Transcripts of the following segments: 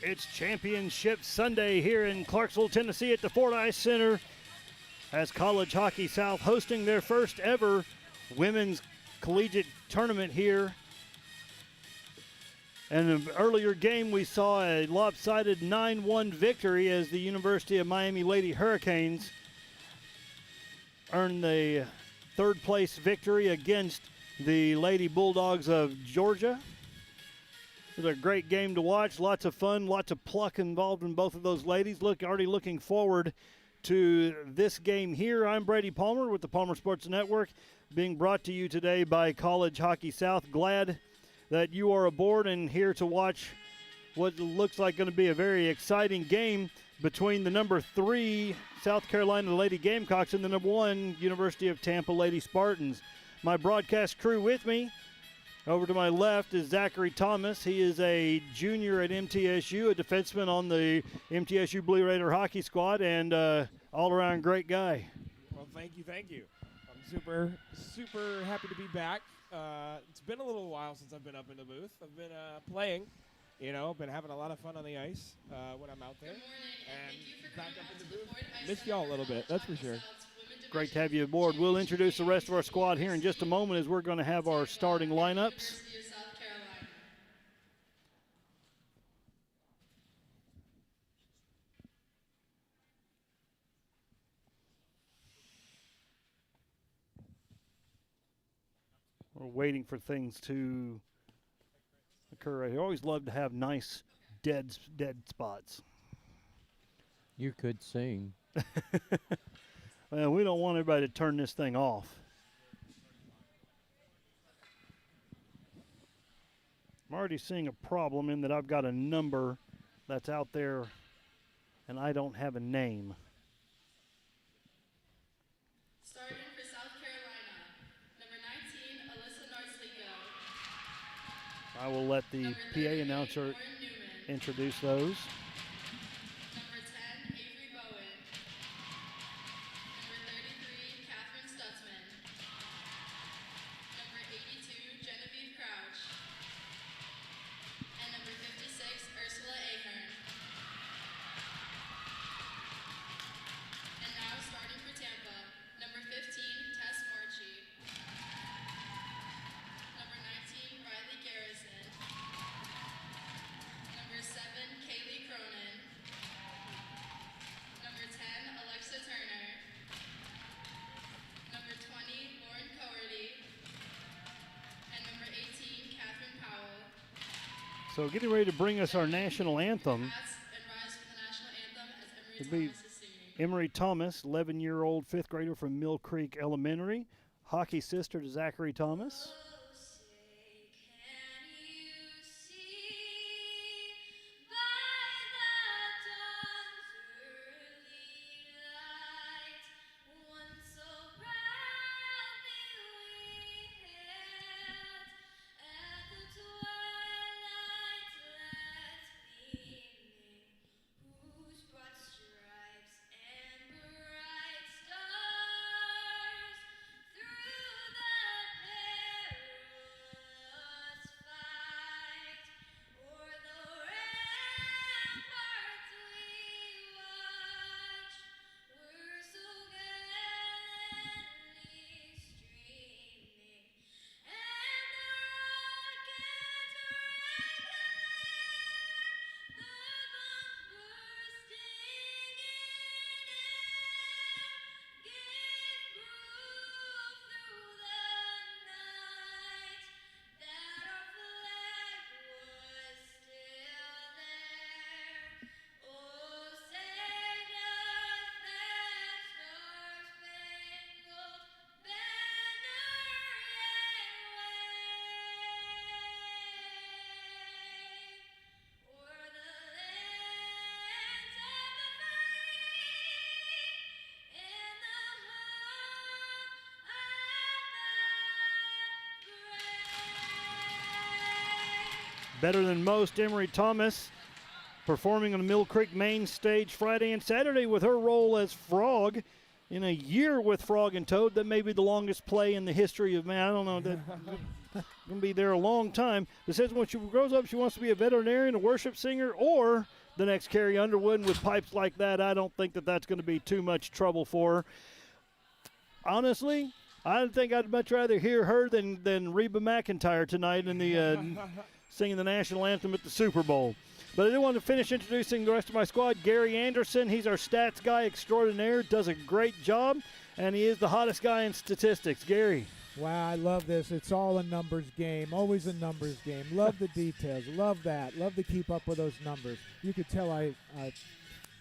It's Championship Sunday here in Clarksville, Tennessee at the Fordyce Center as College Hockey South hosting their first ever women's collegiate tournament here. In an earlier game, we saw a lopsided 9-1 victory as the University of Miami Lady Hurricanes earned the third place victory against the Lady Bulldogs of Georgia. It was a great game to watch. Lots of fun, lots of pluck involved in both of those ladies. Already looking forward to this game here. I'm Brady Palmer with the Palmer Sports Network, being brought to you today by College Hockey South. Glad that you are aboard and here to watch what looks like going to be a very exciting game between the number 3 South Carolina Lady Gamecocks and the number 1 University of Tampa Lady Spartans. My broadcast crew with me, over to my left is Zachary Thomas. He is a junior at MTSU, a defenseman on the MTSU Blue Raider hockey squad, and all-around great guy. Well, thank you. I'm super happy to be back. It's been a little while since I've been up in the booth. I've been playing, been having a lot of fun on the ice when I'm out there. And back up in the booth. Missed y'all a little bit, that's for sure. Great to have you aboard. We'll introduce the rest of our squad here in just a moment as we're going to have our starting lineups. We're waiting for things to occur. I always love to have nice dead spots. You could sing. Well, we don't want everybody to turn this thing off. I'm already seeing a problem in that I've got a number that's out there and I don't have a name. Starting for South Carolina, number 19, Alyssa Narslico. I will let the PA announcer introduce those. So getting ready to bring us our national anthem. It'll be Emery Thomas, 11-year-old fifth grader from Mill Creek Elementary, hockey sister to Zachary Thomas. Better than most, Emery Thomas performing on the Mill Creek main stage Friday and Saturday with her role as Frog in a year with Frog and Toad. That may be the longest play in the history of man. I don't know. That going to be there a long time. It says when she grows up, she wants to be a veterinarian, a worship singer, or the next Carrie Underwood. And with pipes like that, I don't think that that's going to be too much trouble for her. Honestly, I think I'd much rather hear her than Reba McEntire tonight in the singing the national anthem at the Super Bowl. But I do want to finish introducing the rest of my squad. Gary Anderson, he's our stats guy extraordinaire, does a great job, and he is the hottest guy in statistics. Gary. Wow, I love this. It's all a numbers game, always a numbers game. Love the details, love that. Love to keep up with those numbers. You could tell I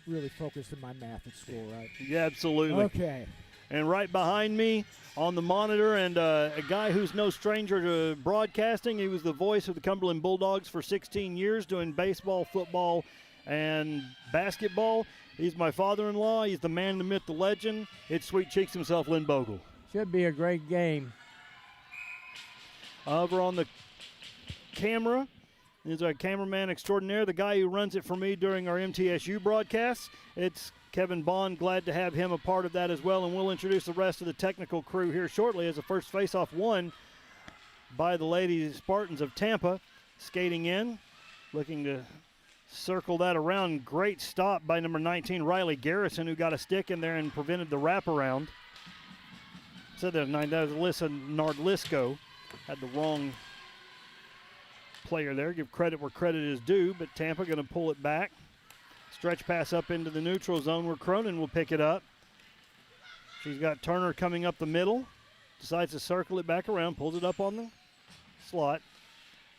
really focused in my math at school, right? Yeah, absolutely. Okay. And right behind me on the monitor, and a guy who's no stranger to broadcasting. He was the voice of the Cumberland Bulldogs for 16 years doing baseball, football, and basketball. He's my father-in-law. He's the man, the myth, the legend. It's Sweet Cheeks himself, Lynn Bogle. Should be a great game. Over on the camera is our cameraman extraordinaire, the guy who runs it for me during our MTSU broadcasts. It's Kevin Bond. Glad to have him a part of that as well, and we'll introduce the rest of the technical crew here shortly as the first faceoff won by the Lady Spartans of Tampa. Skating in, looking to circle that around. Great stop by number 19, Riley Garrison, who got a stick in there and prevented the wraparound. Said that was Alyssa Nardlisco. Had the wrong player there. Give credit where credit is due, but Tampa going to pull it back. Stretch pass up into the neutral zone where Cronin will pick it up. She's got Turner coming up the middle. Decides to circle it back around, pulls it up on the slot.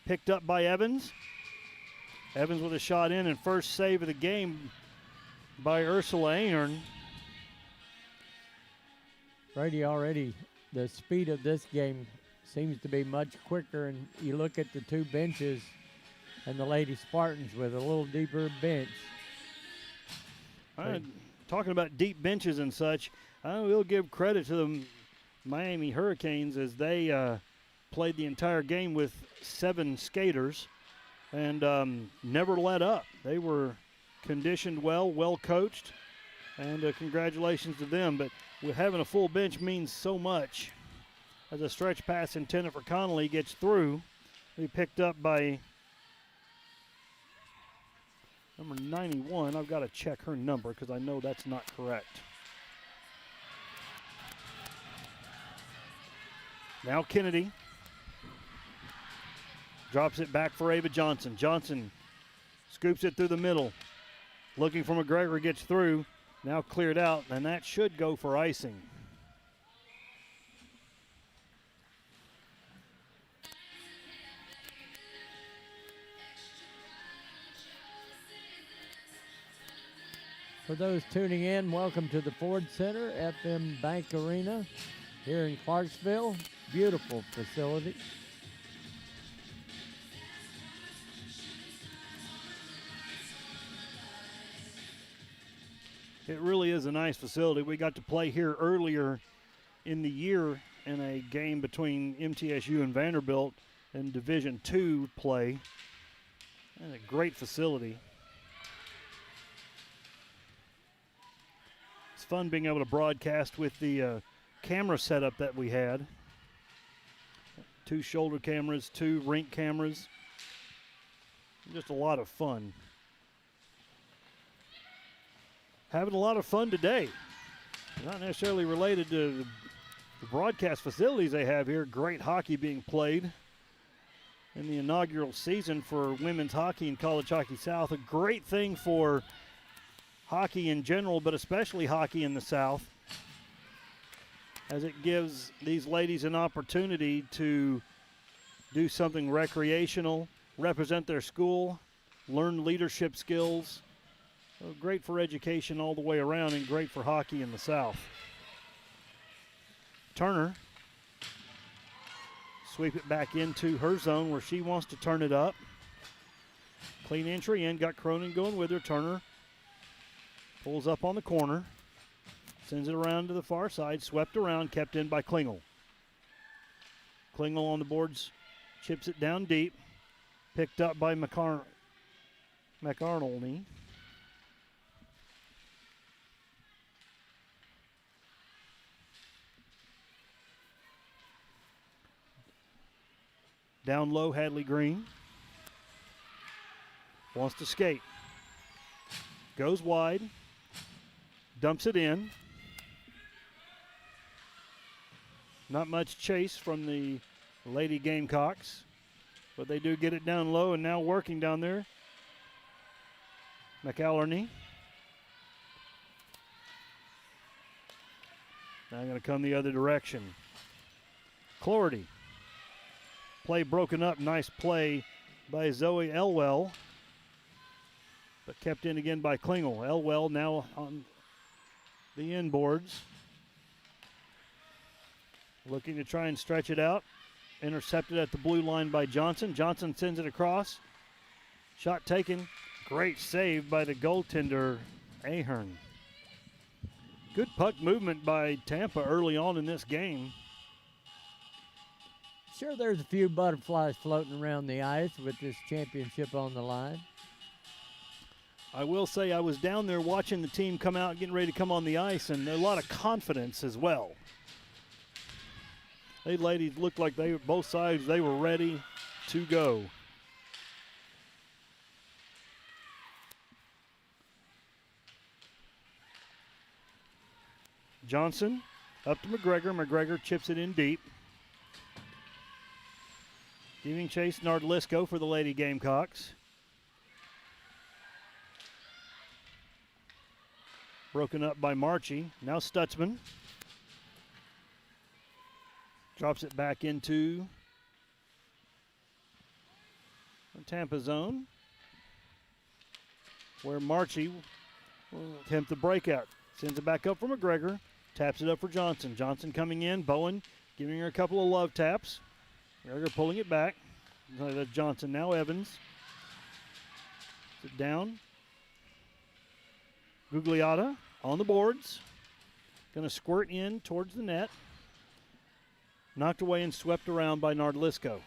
Picked up by Evans. Evans with a shot in, and first save of the game by Ursula Ahern. Brady, already the speed of this game seems to be much quicker, and you look at the two benches and the Lady Spartans with a little deeper bench. Talking about deep benches and such, I will give credit to the Miami Hurricanes as they played the entire game with 7 skaters and never let up. They were conditioned well, well coached, and congratulations to them. But having a full bench means so much. As a stretch pass intended for Connolly gets through, he picked up by number 91. I've got to check her number because I know that's not correct. Now Kennedy drops it back for Ava Johnson. Johnson scoops it through the middle. Looking for McGregor, gets through. Now cleared out, and that should go for icing. For those tuning in, welcome to the Ford Center, FM Bank Arena here in Clarksville. Beautiful facility. It really is a nice facility. We got to play here earlier in the year in a game between MTSU and Vanderbilt in Division II play. And a great facility. It's fun being able to broadcast with the camera setup that we had. 2 shoulder cameras, 2 rink cameras. Just a lot of fun. Having a lot of fun today. Not necessarily related to the broadcast facilities they have here. Great hockey being played in the inaugural season for women's hockey in College Hockey South. A great thing for hockey in general, but especially hockey in the South, as it gives these ladies an opportunity to do something recreational, represent their school, learn leadership skills. So great for education all the way around and great for hockey in the South. Turner, sweep it back into her zone where she wants to turn it up. Clean entry in, got Cronin going with her. Turner pulls up on the corner, sends it around to the far side, swept around, kept in by Klingel. Klingel on the boards, chips it down deep, picked up by McArnoldney. Down low, Hadley Green. Wants to skate. Goes wide. Dumps it in. Not much chase from the Lady Gamecocks, but they do get it down low, and now working down there. McAlerney. Now going to come the other direction. Clordy. Play broken up. Nice play by Zoe Elwell, but kept in again by Klingel. Elwell now on the inboards. Looking to try and stretch it out. Intercepted at the blue line by Johnson. Johnson sends it across. Shot taken. Great save by the goaltender, Ahern. Good puck movement by Tampa early on in this game. Sure, there's a few butterflies floating around the ice with this championship on the line. I will say I was down there watching the team come out, getting ready to come on the ice, and a lot of confidence as well. They ladies looked like they were both sides, they were ready to go. Johnson up to McGregor. McGregor chips it in deep. Giving chase Nardlisco for the Lady Gamecocks. Broken up by Marchie. Now Stutzman. Drops it back into the Tampa zone, where Marchie will attempt the breakout. Sends it back up for McGregor. Taps it up for Johnson. Johnson coming in. Bowen giving her a couple of love taps. McGregor pulling it back. That's Johnson. Now Evans. Sit down. Gugliotta on the boards. Going to squirt in towards the net. Knocked away and swept around by Nardlisco.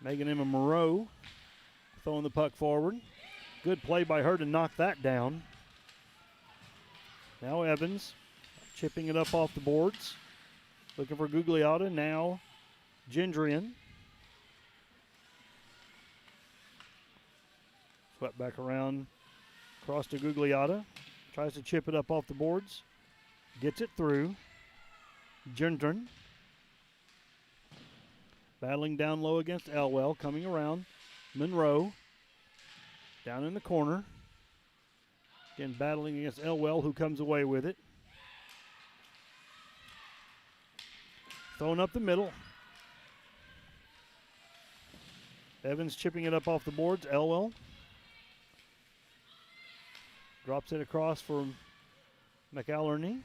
Megan Emma Moreau throwing the puck forward. Good play by her to knock that down. Now Evans chipping it up off the boards. Looking for Gugliotta. Now Gendrian. Swept back around. Across to Gugliotta. Tries to chip it up off the boards. Gets it through. Gendron. Battling down low against Elwell. Coming around. Monroe. Down in the corner. Again, battling against Elwell, who comes away with it. Throwing up the middle. Evans chipping it up off the boards. Elwell drops it across for McAlerney.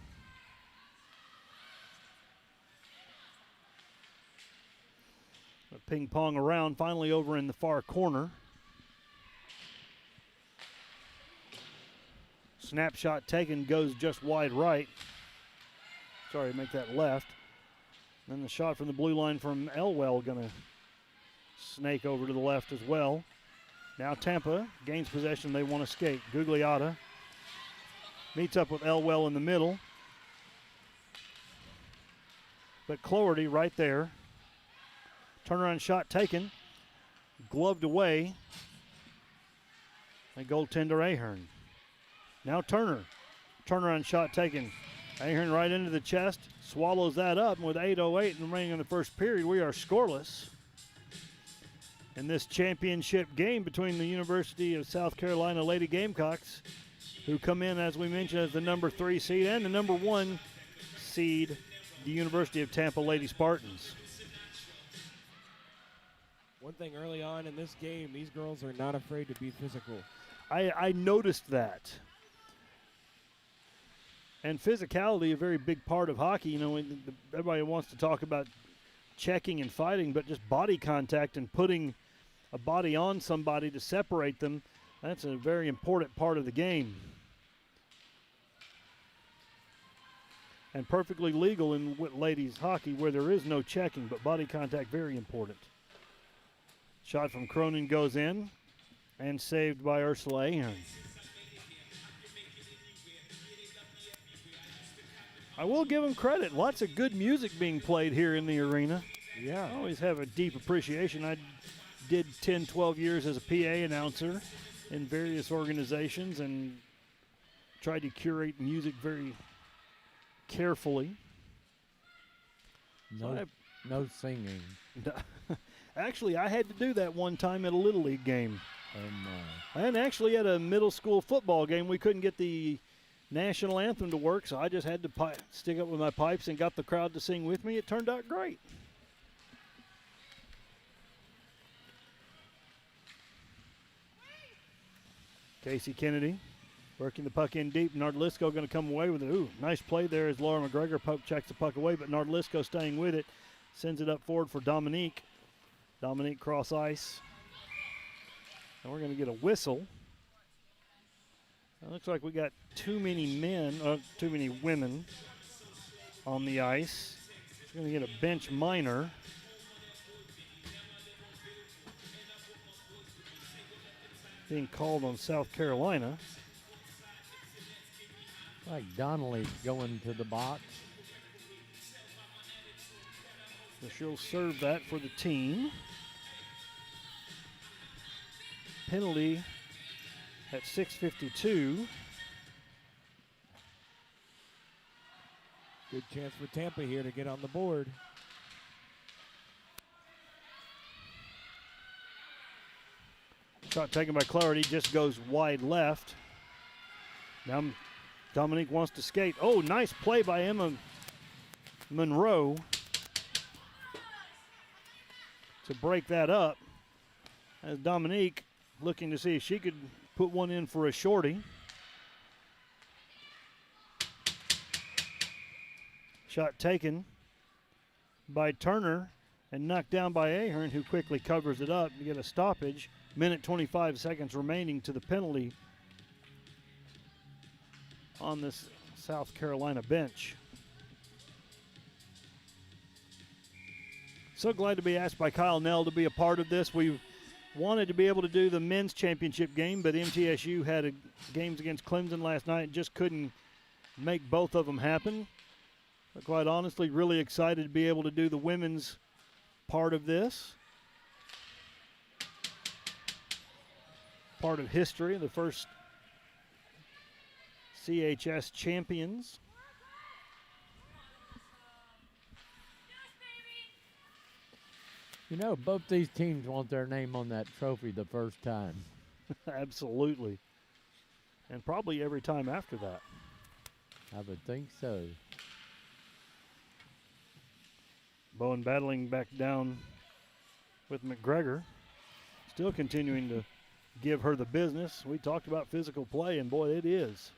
Ping pong around, finally over in the far corner. Snapshot taken, goes just wide right. Sorry, make that left. Then the shot from the blue line from Elwell going to snake over to the left as well. Now Tampa gains possession. They want to skate. Gugliotta meets up with Elwell in the middle. But Cloherty right there. Turnaround shot taken. Gloved away. And goaltender Ahern. Now Turner. Turnaround shot taken. Ahern right into the chest. Swallows that up. And with 8:08 remaining in the first period, we are scoreless in this championship game between the University of South Carolina Lady Gamecocks, who come in, as we mentioned, as the number 3 seed, and the number 1 seed, the University of Tampa Lady Spartans. One thing early on in this game, these girls are not afraid to be physical. I noticed that. And physicality, a very big part of hockey. You know, everybody wants to talk about checking and fighting, but just body contact and putting a body on somebody to separate them, that's a very important part of the game. And perfectly legal in ladies hockey where there is no checking, but body contact very important. Shot from Cronin goes in and saved by Ursula Ahern. I will give them credit. Lots of good music being played here in the arena. Yeah. I always have a deep appreciation. I did 10, 12 years as a PA announcer in various organizations and tried to curate music very carefully. No singing. Actually, I had to do that one time at a Little League game. Oh, my. And actually at a middle school football game, we couldn't get the national anthem to work, so I just had to stick up with my pipes and got the crowd to sing with me. It turned out great. Casey Kennedy working the puck in deep. Nardlisco going to come away with it. Ooh, nice play there as Laura McGregor poke checks the puck away, but Nardlisco staying with it. Sends it up forward for Dominique. Dominique cross ice. And we're going to get a whistle. It looks like we got too many women on the ice. We're going to get a bench minor. Being called on South Carolina. Like Donnelly going to the box. So she'll serve that for the team. Penalty at 6:52. Good chance for Tampa here to get on the board. Shot taken by Clarity, just goes wide left. Now Dominique wants to skate. Oh, nice play by Emma Monroe to break that up. As Dominique looking to see if she could put one in for a shorty. Shot taken by Turner and knocked down by Ahern, who quickly covers it up to get a stoppage. Minute 25 seconds remaining to the penalty on this South Carolina bench. So glad to be asked by Kyle Nell to be a part of this. We wanted to be able to do the men's championship game, but MTSU had games against Clemson last night and just couldn't make both of them happen. But quite honestly, really excited to be able to do the women's part of this. Part of history, the first CHS champions. You know, both these teams want their name on that trophy the first time. Absolutely. And probably every time after that. I would think so. Bowen battling back down with McGregor. Still continuing to give her the business. We talked about physical play, and boy, it is.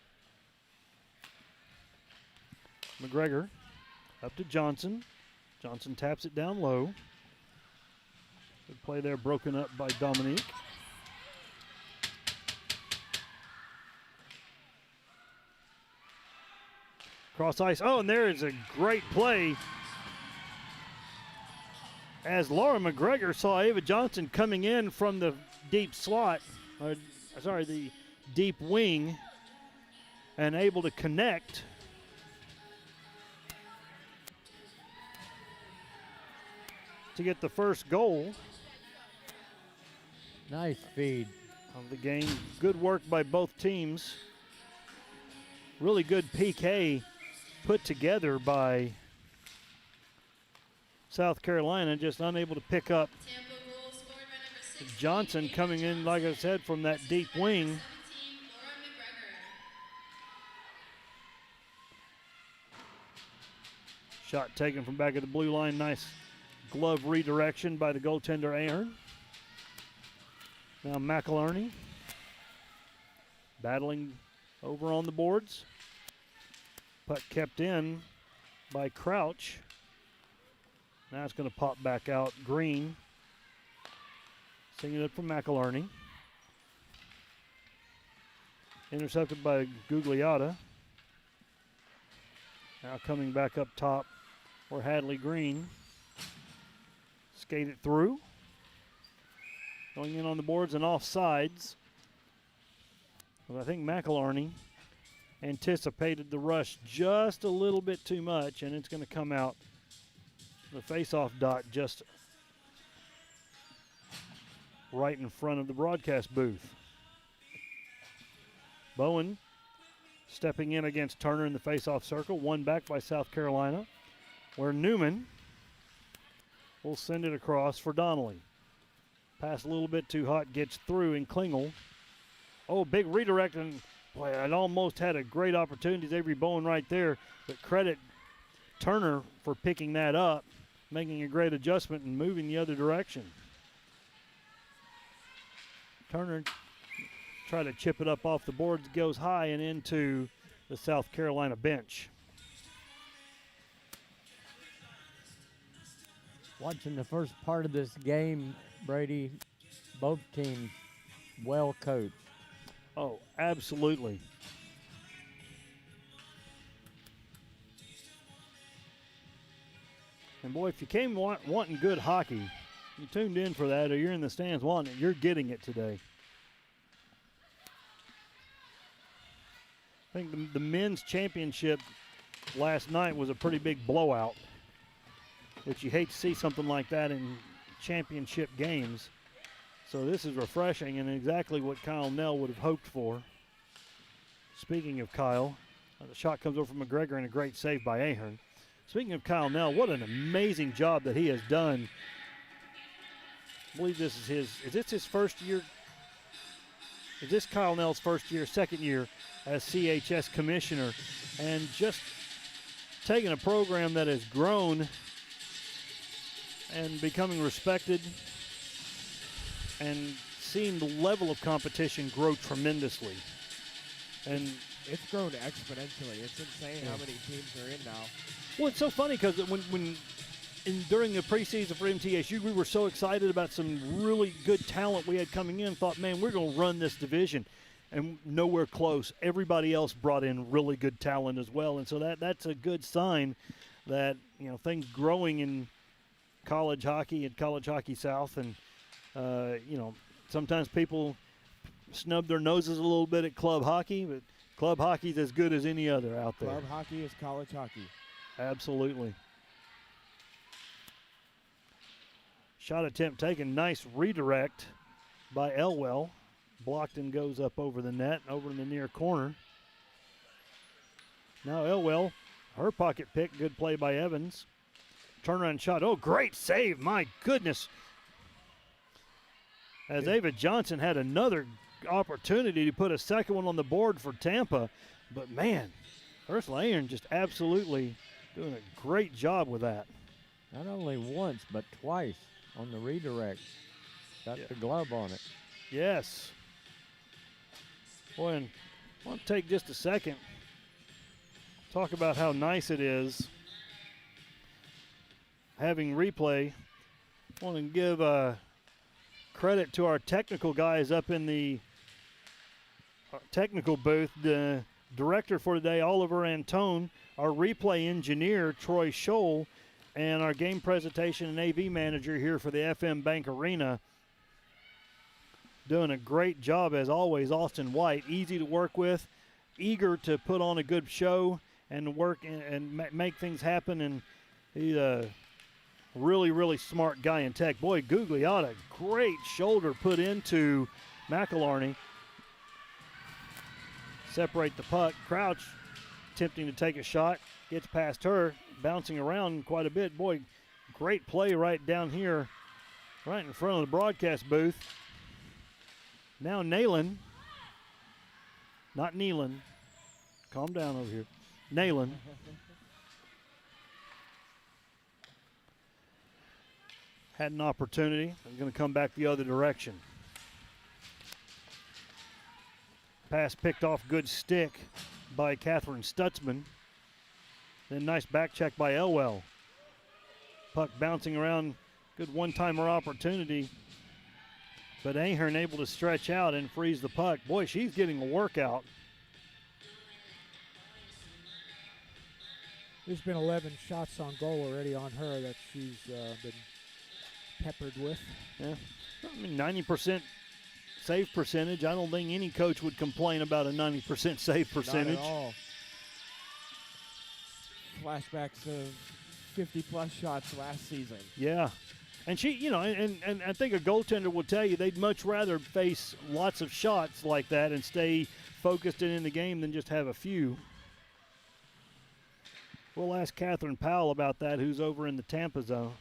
McGregor up to Johnson. Johnson taps it down low. Good play there, broken up by Dominique. Cross ice. Oh, and there is a great play as Laura McGregor saw Ava Johnson coming in from the deep slot, the deep wing, and able to connect. To get the first goal Nice feed. of the game. Good work by both teams. Really good PK put together by South Carolina, just unable to pick up Tampa goal scored by number 16. Johnson coming in, like I said, from that deep wing. 17, Laura McGregor. Shot taken from back of the blue line. Nice glove redirection by the goaltender Ahern. Now McIlharney battling over on the boards. Puck kept in by Crouch. Now it's going to pop back out. Green singing it from McIlharney. Intercepted by Gugliotta. Now coming back up top for Hadley Green. Skate it through. Going in on the boards and off sides. Well, I think McIlharney anticipated the rush just a little bit too much, and it's going to come out the face-off dot just right in front of the broadcast booth. Bowen stepping in against Turner in the face-off circle, one back by South Carolina, where Newman will send it across for Donnelly. Pass a little bit too hot, gets through, and Klingel. Oh, big redirect, and boy, it almost had a great opportunity. Avery Bowen right there, but credit Turner for picking that up, making a great adjustment and moving the other direction. Turner try to chip it up off the boards, goes high and into the South Carolina bench. Watching the first part of this game, Brady, both teams well coached. Oh, absolutely. And boy, if you came wanting good hockey, you tuned in for that, or you're in the stands wanting it, you're getting it today. I think the men's championship last night was a pretty big blowout, which you hate to see something like that in championship games. So this is refreshing and exactly what Kyle Nell would have hoped for. Speaking of Kyle, the shot comes over from McGregor and a great save by Ahern. Speaking of Kyle Nell, what an amazing job that he has done. I believe this is this his first year? Is this Kyle Nell's first year, second year as CHS commissioner? And just taking a program that has grown and becoming respected and seeing the level of competition grow tremendously. And It's grown exponentially. It's insane how many teams are in now. well, it's so funny because during the preseason for MTSU, we were so excited about some really good talent we had coming in. Thought, man, we're going to run this division, and nowhere close. Everybody else brought in really good talent as well, and so that's a good sign that things growing in college hockey and College Hockey South, and sometimes people snub their noses a little bit at club hockey, but club hockey is as good as any other out there. Club hockey is college hockey. Absolutely. Shot attempt taken. Nice redirect by Elwell. Blocked and goes up over the net, over in the near corner. Now Elwell, her pocket pick. Good play by Evans. Turnaround shot. Oh, great save. My goodness. As Ava Johnson had another opportunity to put a second one on the board for Tampa. But, man, Ursula Ahern just absolutely doing a great job with that. Not only once, but twice on the redirect. Got the glove on it. Yes. Boy, and I want to take just a second, talk about how nice it is having replay. I want to give credit to our technical guys up in the technical booth. The director for today, Oliver Antone, our replay engineer, Troy Scholl, and our game presentation and AV manager here for the FM Bank Arena. Doing a great job as always, Austin White. Easy to work with, eager to put on a good show and work and make things happen. And he's a really, really smart guy in tech. Boy, Gugliotta, great shoulder put into McElharney. Separate the puck. Crouch attempting to take a shot. Gets past her, bouncing around quite a bit. Boy, great play right down here, right in front of the broadcast booth. Now Nayland, not Nealon. Calm down over here. Nayland. Had an opportunity. I'm going to come back the other direction. Pass picked off, good stick by Catherine Stutzman. Then nice back check by Elwell. Puck bouncing around, good one-timer opportunity. But Ahern able to stretch out and freeze the puck. Boy, she's getting a workout. There's been 11 shots on goal already on her that she's been peppered with. Yeah, I mean 90% save percentage. I don't think any coach would complain about a 90% save percentage. Not at all. Flashbacks of 50-plus shots last season. Yeah. And she, you know, and I think a goaltender will tell you they'd much rather face lots of shots like that and stay focused and in the game than just have a few. We'll ask Catherine Powell about that, who's over in the Tampa zone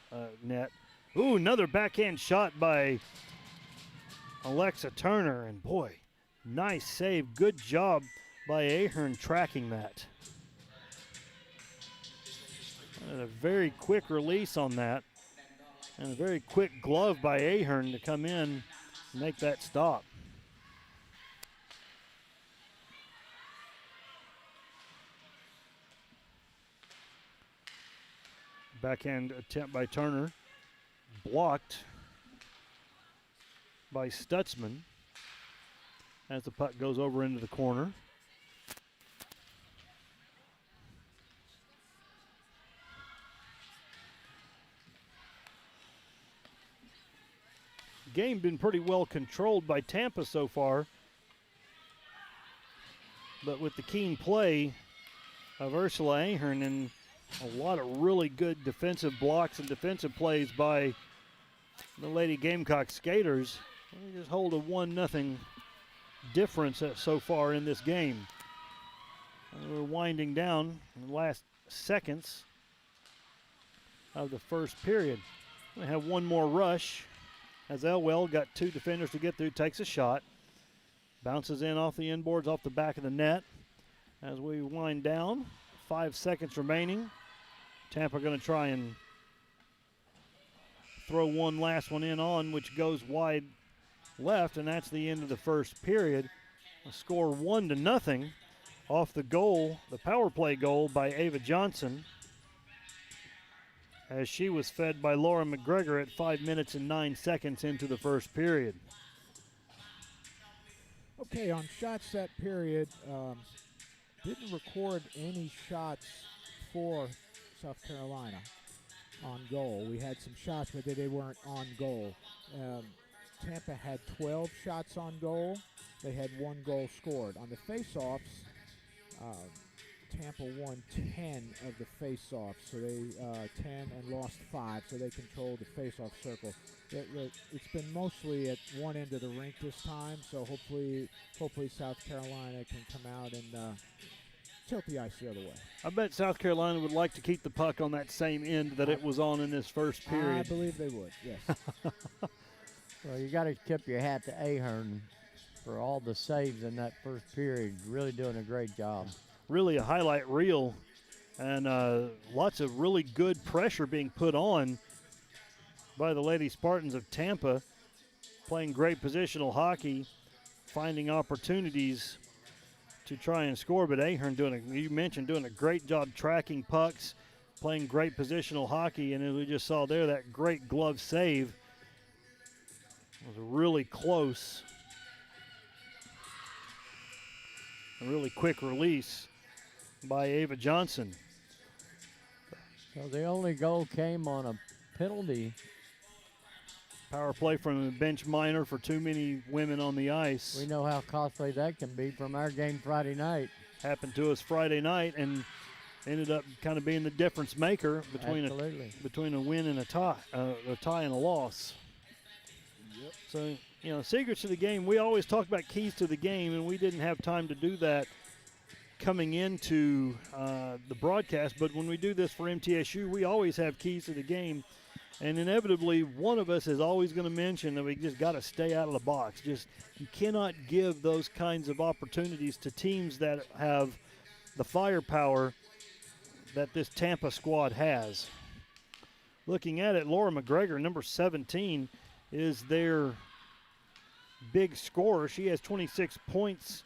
net. Ooh, another backhand shot by Alexa Turner. And, boy, nice save. Good job by Ahern tracking that. And a very quick release on that. And a very quick glove by Ahern to come in and make that stop. Backhand attempt by Turner. Blocked by Stutzman as the puck goes over into the corner. Game been pretty well controlled by Tampa so far, but with the keen play of Ursula Ahern and a lot of really good defensive blocks and defensive plays by the Lady Gamecock skaters, they just hold a 1-0 difference so far in this game. We're winding down in the last seconds of the first period. We have one more rush as Elwell got two defenders to get through, takes a shot, bounces in off the inboards, off the back of the net. As we wind down, 5 seconds remaining. Tampa going to try and throw one last one in on, which goes wide left, and that's the end of the first period. A score 1-0 off the goal, the power play goal by Ava Johnson, as she was fed by Laura McGregor at 5 minutes and 9 seconds into the first period. Okay, on shots that period, didn't record any shots for South Carolina on goal. We had some shots, but they weren't on goal. Tampa had 12 shots on goal. They had 1 goal scored. On the face-offs, Tampa won 10 of the face-offs, so they 10 and lost 5, so they controlled the face-off circle. It's been mostly at one end of the rink this time, so hopefully South Carolina can come out and tilt the ice the other way. I bet South Carolina would like to keep the puck on that same end that it was on in this first period. I believe they would, yes. Well, you got to tip your hat to Ahern for all the saves in that first period. Really doing a great job. Really a highlight reel, and lots of really good pressure being put on by the Lady Spartans of Tampa, playing great positional hockey, finding opportunities to try and score. But Ahern doing a great job tracking pucks, playing great positional hockey, and as we just saw there, that great glove save was really close. A really quick release by Ava Johnson. So the only goal came on a penalty. Power play from a bench minor for too many women on the ice. We know how costly that can be from our game Friday night. Happened to us Friday night and ended up kind of being the difference maker between a win and a tie and a loss. Yep. So, you know, secrets to the game, we always talk about keys to the game, and we didn't have time to do that coming into the broadcast. But when we do this for MTSU, we always have keys to the game. And inevitably, one of us is always going to mention that we just got to stay out of the box. Just, you cannot give those kinds of opportunities to teams that have the firepower that this Tampa squad has. Looking at it, Laura McGregor, number 17, is their big scorer. She has 26 points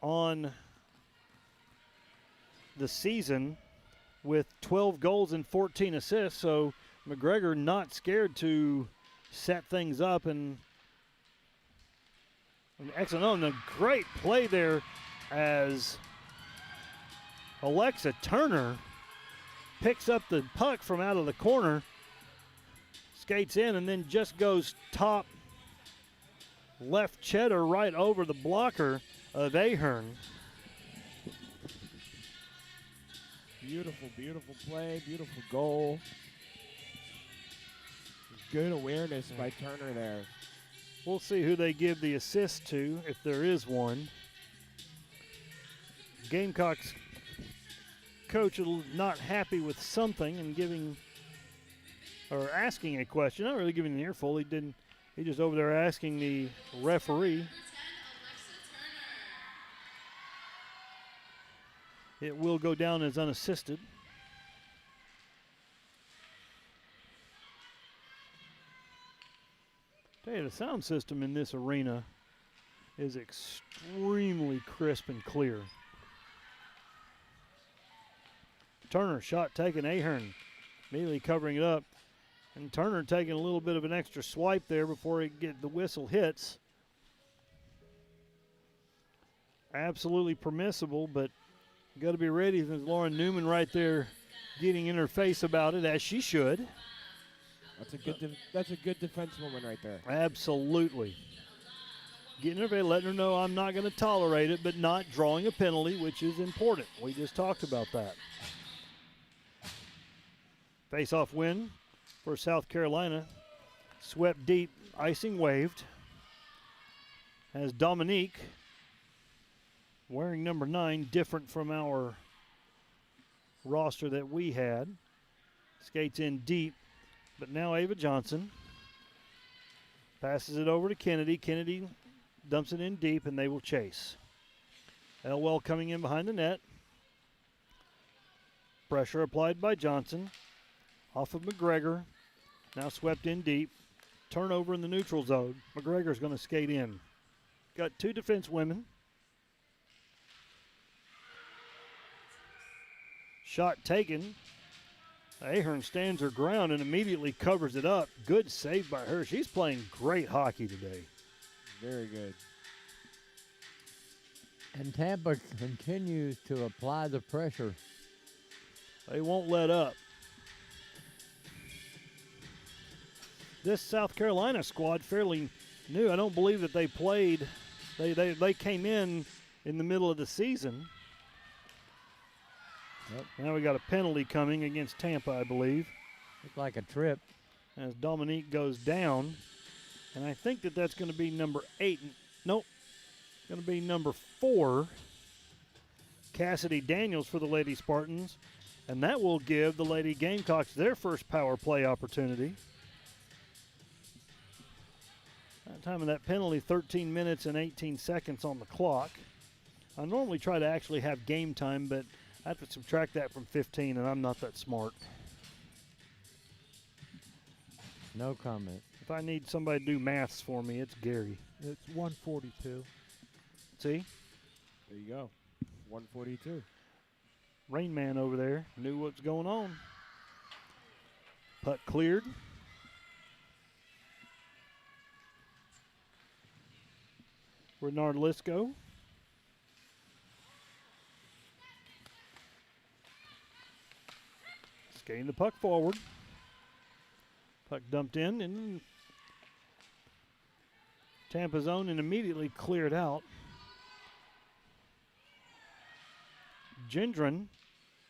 on the season with 12 goals and 14 assists. So McGregor not scared to set things up, and an excellent, and a great play there as Alexa Turner picks up the puck from out of the corner, skates in, and then just goes top left cheddar right over the blocker of Ahern. Beautiful, beautiful play, beautiful goal. Good awareness by Turner there. We'll see who they give the assist to, if there is one. Gamecocks coach is not happy with something and giving or asking a question. Not really giving an earful. He didn't. He just over there asking the referee. It will go down as unassisted. Tell you, the sound system in this arena is extremely crisp and clear. Turner, shot taken. Ahern immediately covering it up. And Turner taking a little bit of an extra swipe there before the whistle hits. Absolutely permissible, but you got to be ready. There's Lauren Newman right there getting in her face about it, as she should. That's a good defensewoman right there. Absolutely. Getting her face, letting her know I'm not going to tolerate it, but not drawing a penalty, which is important. We just talked about that. Face-off win for South Carolina. Swept deep, icing waved. As Dominique, wearing number 9, different from our roster that we had. Skates in deep, but now Ava Johnson passes it over to Kennedy. Kennedy dumps it in deep, and they will chase. Elwell coming in behind the net. Pressure applied by Johnson. Off of McGregor. Now swept in deep. Turnover in the neutral zone. McGregor's going to skate in. Got 2 defense women. Shot taken. Ahern stands her ground and immediately covers it up. Good save by her. She's playing great hockey today. Very good. And Tampa continues to apply the pressure. They won't let up. This South Carolina squad fairly new. I don't believe that they played. They came in the middle of the season. Yep. Now we got a penalty coming against Tampa, I believe. Looked like a trip. As Dominique goes down. And I think that's going to be number 8. Nope. Going to be number 4. Cassidy Daniels for the Lady Spartans. And that will give the Lady Gamecocks their first power play opportunity. That time of that penalty, 13 minutes and 18 seconds on the clock. I normally try to actually have game time, but I have to subtract that from 15, and I'm not that smart. No comment. If I need somebody to do maths for me, it's Gary. It's 142. See? There you go. 142. Rain Man over there knew what's going on. Puck cleared. Bernard Lisco. Skating the puck forward. Puck dumped in and Tampa's own and immediately cleared out. Gendron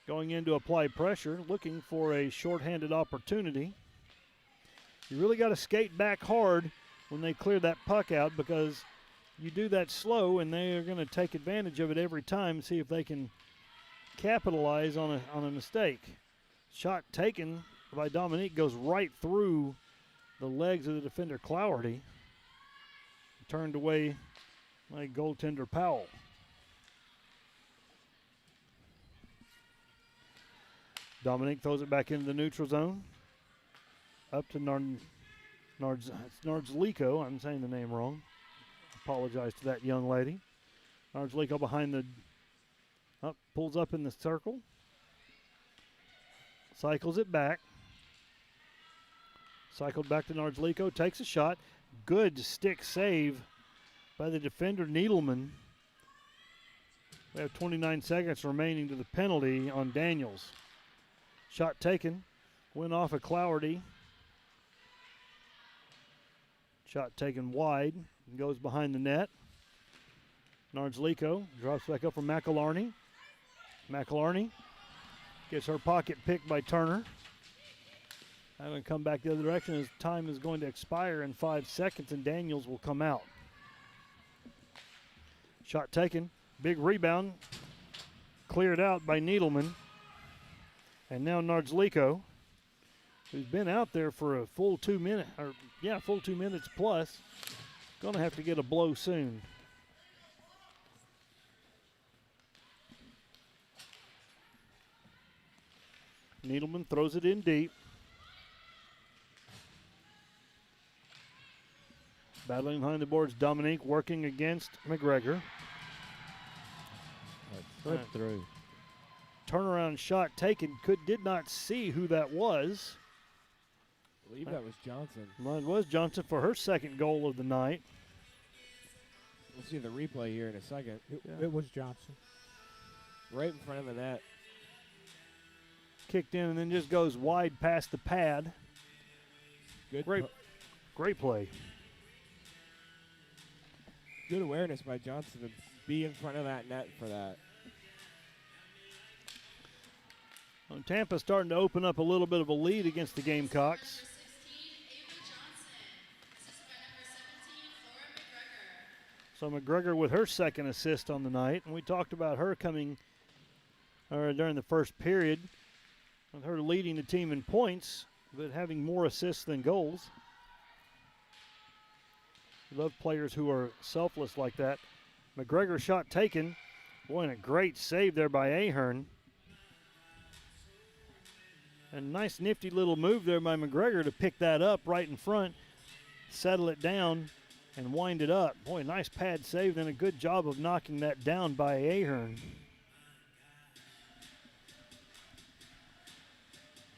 going in to apply pressure, looking for a shorthanded opportunity. You really got to skate back hard when they clear that puck out, because you do that slow and they are going to take advantage of it every time, see if they can capitalize on a mistake. Shot taken by Dominique goes right through the legs of the defender Clougherty. Turned away by goaltender Powell. Dominique throws it back into the neutral zone. Up to Nardzlico. I'm saying the name wrong. Apologize to that young lady. Nardzlico behind the pulls up in the circle. Cycles it back. Cycled back to Nardzlico. Takes a shot. Good stick save by the defender Needleman. We have 29 seconds remaining to the penalty on Daniels. Shot taken. Went off of Clougherty. Shot taken wide. and goes behind the net. Nardzliko drops back up from McElharney. McElharney gets her pocket picked by Turner. Having come back the other direction, his time is going to expire in 5 seconds, and Daniels will come out. Shot taken, big rebound, cleared out by Needleman. And now Nardzliko, who's been out there for a full 2 minutes, full 2 minutes plus, going to have to get a blow soon. Needleman throws it in deep. Battling behind the boards, Dominique working against McGregor. Slip through. Turnaround shot taken. Did not see who that was. I believe that was Johnson. Well, it was Johnson for her second goal of the night. We'll see the replay here in a second. It was Johnson. Right in front of the net. Kicked in and then just goes wide past the pad. Good, Great play. good awareness by Johnson to be in front of that net for that. Well, Tampa's starting to open up a little bit of a lead against the Gamecocks. So McGregor with her second assist on the night, and we talked about her coming during the first period, with her leading the team in points, but having more assists than goals. We love players who are selfless like that. McGregor shot taken. Boy, and a great save there by Ahern. A nice nifty little move there by McGregor to pick that up right in front, settle it down, and wind it up. Boy, nice pad save, and a good job of knocking that down by Ahern.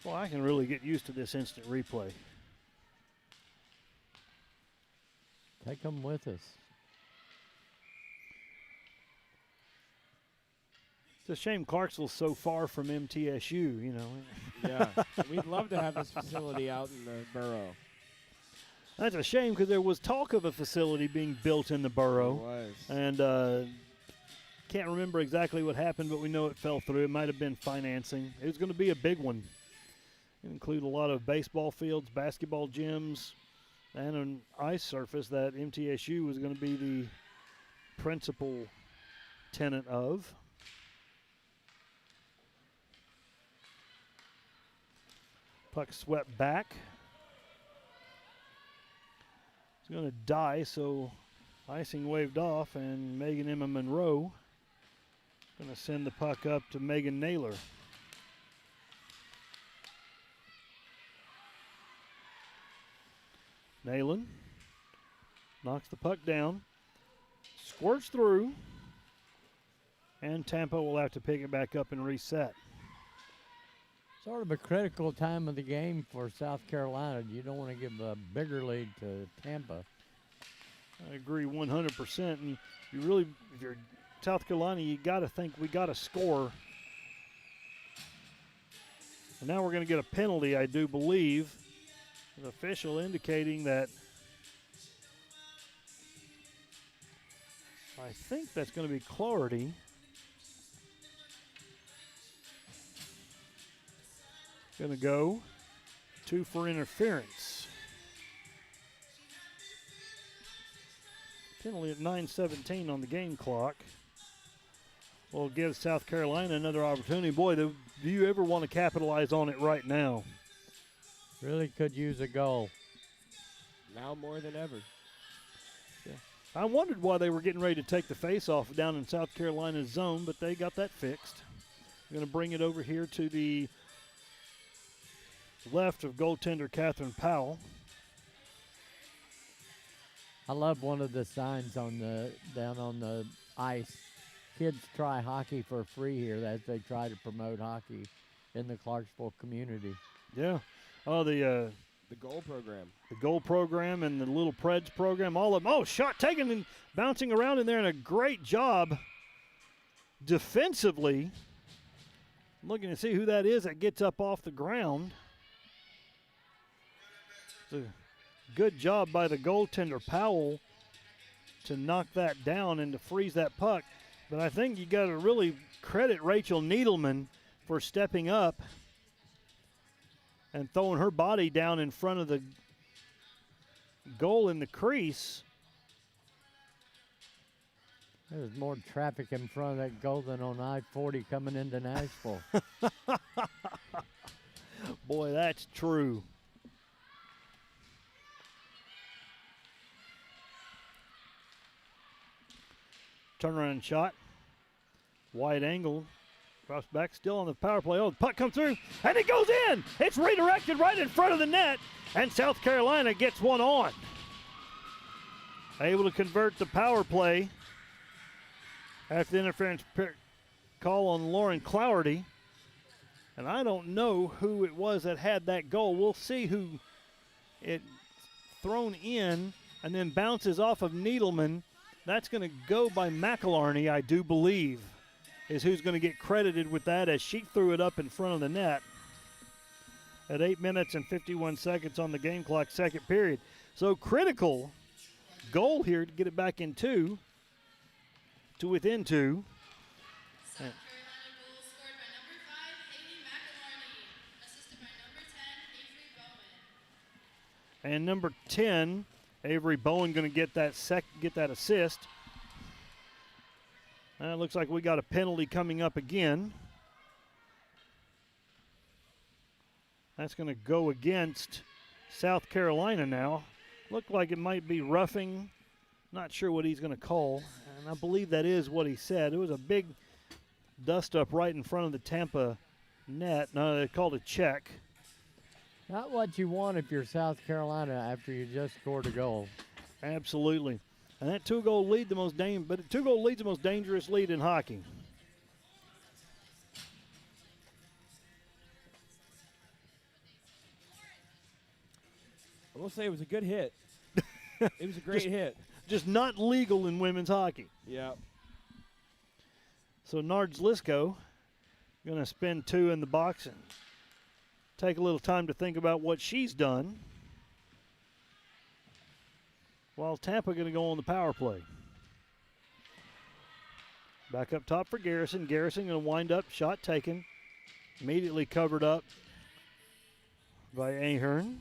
Well, I can really get used to this instant replay. Take them with us. It's a shame Clarksville's so far from MTSU, you know. Yeah, we'd love to have this facility out in the borough. That's a shame because there was talk of a facility being built in the borough. It was. And can't remember exactly what happened, but we know it fell through. It might have been financing. It was going to be a big one. It include a lot of baseball fields, basketball gyms, and an ice surface that MTSU was going to be the principal tenant of. Puck swept back. It's going to die, so icing waved off, and Megan Emma Monroe going to send the puck up to Megan Naylor. Nayland knocks the puck down, squirts through, and Tampa will have to pick it back up and reset. Sort of a critical time of the game for South Carolina. You don't want to give a bigger lead to Tampa. I agree 100%. And you really, if you're South Carolina, you got to think we got to score. And now we're going to get a penalty, I do believe. An official indicating that I think that's going to be Clarity. Going to go 2 for interference. Penalty at 9:17 on the game clock. Will give South Carolina another opportunity. Boy, do you ever want to capitalize on it right now? Really could use a goal. Now more than ever. Yeah. I wondered why they were getting ready to take the face-off down in South Carolina's zone, but they got that fixed. We're going to bring it over here to the left of goaltender Catherine Powell. I love one of the signs down on the ice. Kids try hockey for free here as they try to promote hockey in the Clarksville community. Yeah. Oh, the goal program. The goal program and the Little Preds program, all of them. Oh, shot taken and bouncing around in there, and a great job defensively. I'm looking to see who that is that gets up off the ground. It's a good job by the goaltender, Powell, to knock that down and to freeze that puck. But I think you got to really credit Rachel Needleman for stepping up and throwing her body down in front of the goal in the crease. There's more traffic in front of that goal than on I-40 coming into Nashville. Boy, that's true. Turnaround shot. Wide angle. Drops back, still on the power play. Oh, the puck comes through, and it goes in. It's redirected right in front of the net, and South Carolina gets one on. Able to convert the power play after the interference call on Lauren Clougherty. And I don't know who it was that had that goal. We'll see who it thrown in and then bounces off of Needleman. That's going to go by McElharney, I do believe, is who's going to get credited with that as she threw it up in front of the net at 8 minutes and 51 seconds on the game clock, second period. So critical goal here to get it back in two, to within two. South Carolina goal scored by number 5, Haley McElharney, assisted by number 10, Avery Bowen. And number 10, Avery Bowen, going to get that assist. And it looks like we got a penalty coming up again. That's going to go against South Carolina now. Looked like it might be roughing. Not sure what he's going to call. And I believe that is what he said. It was a big dust up right in front of the Tampa net. No, they called a check. Not what you want if you're South Carolina after you just scored a goal. Absolutely. And that two-goal lead, but a two-goal lead's the most dangerous lead in hockey. I will say it was a good hit. It was a great hit. Just not legal in women's hockey. Yeah. So Nards Lisco going to spend two in the box and take a little time to think about what she's done. While Tampa going to go on the power play. Back up top for Garrison. Garrison going to wind up, shot taken. Immediately covered up by Ahern.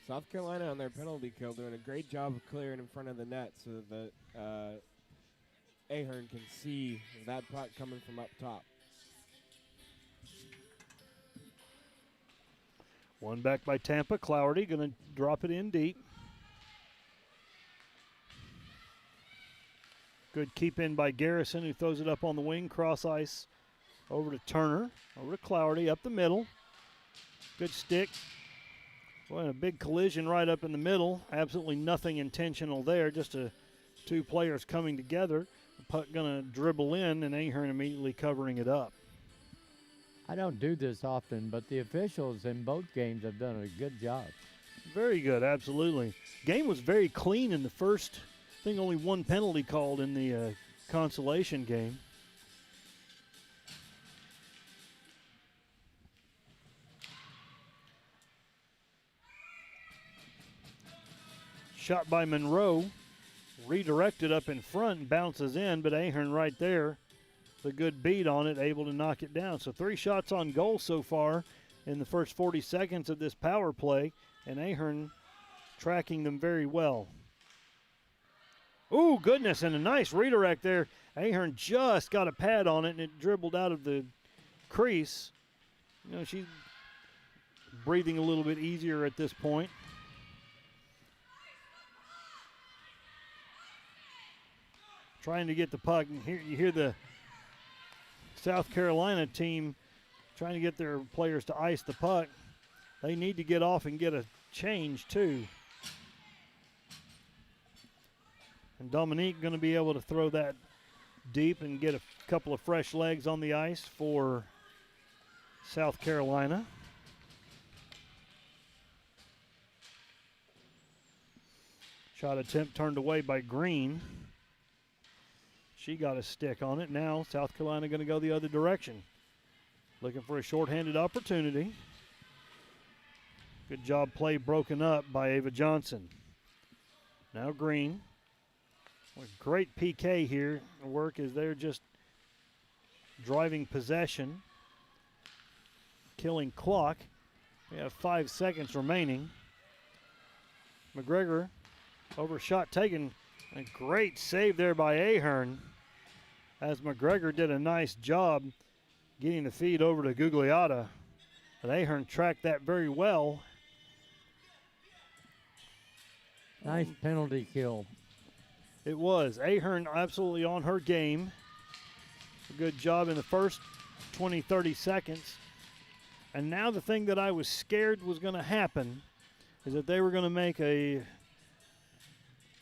South Carolina on their penalty kill doing a great job of clearing in front of the net so that Ahern can see that puck coming from up top. One back by Tampa. Clougherty going to drop it in deep. Good keep in by Garrison, who throws it up on the wing, cross ice over to Turner, over to Clougherty, up the middle. Good stick. Boy, and a big collision right up in the middle. Absolutely nothing intentional there, just two players coming together. The puck going to dribble in, and Ahern immediately covering it up. I don't do this often, but the officials in both games have done a good job. Very good, absolutely. Game was very clean in the first. I think only one penalty called in the consolation game. Shot by Monroe, redirected up in front and bounces in, but Ahern right there, a good beat on it, able to knock it down. So 3 shots on goal so far in the first 40 seconds of this power play, and Ahern tracking them very well. Ooh, goodness, and a nice redirect there. Ahern just got a pad on it, and it dribbled out of the crease. You know, she's breathing a little bit easier at this point. Trying to get the puck. And here you hear the South Carolina team trying to get their players to ice the puck. They need to get off and get a change too. And Dominique going to be able to throw that deep and get a couple of fresh legs on the ice for South Carolina. Shot attempt turned away by Green. She got a stick on it. Now South Carolina going to go the other direction. Looking for a shorthanded opportunity. Good job play broken up by Ava Johnson. Now Green. What great PK here. Work as they're just driving possession, killing clock. We have 5 seconds remaining. McGregor over shot taken. A great save there by Ahern, as McGregor did a nice job getting the feed over to Gugliotta. But Ahern tracked that very well. Nice penalty kill. It was. Ahern absolutely on her game. A good job in the first 20, 30 seconds. And now the thing that I was scared was going to happen is that they were going to make a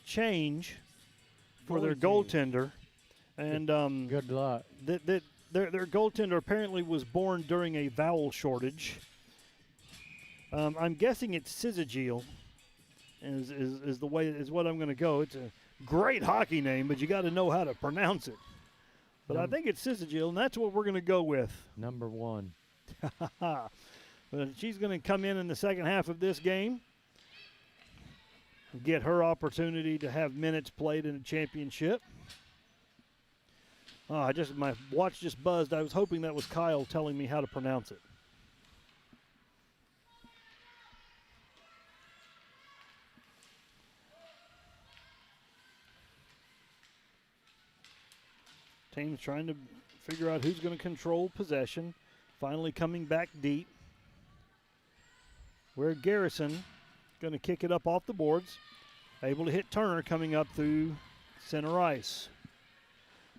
change for their goaltender. And good luck. Their goaltender apparently was born during a vowel shortage. I'm guessing it's Syzygiel is the way is what I'm going to go. It's a great hockey name, but you got to know how to pronounce it. But I think it's Syzygiel, and that's what we're going to go with. Number 1. But she's going to come in the second half of this game, get her opportunity to have minutes played in a championship. My watch just buzzed. I was hoping that was Kyle telling me how to pronounce it. Team's trying to figure out who's going to control possession. Finally coming back deep. Where Garrison going to kick it up off the boards. Able to hit Turner coming up through center ice.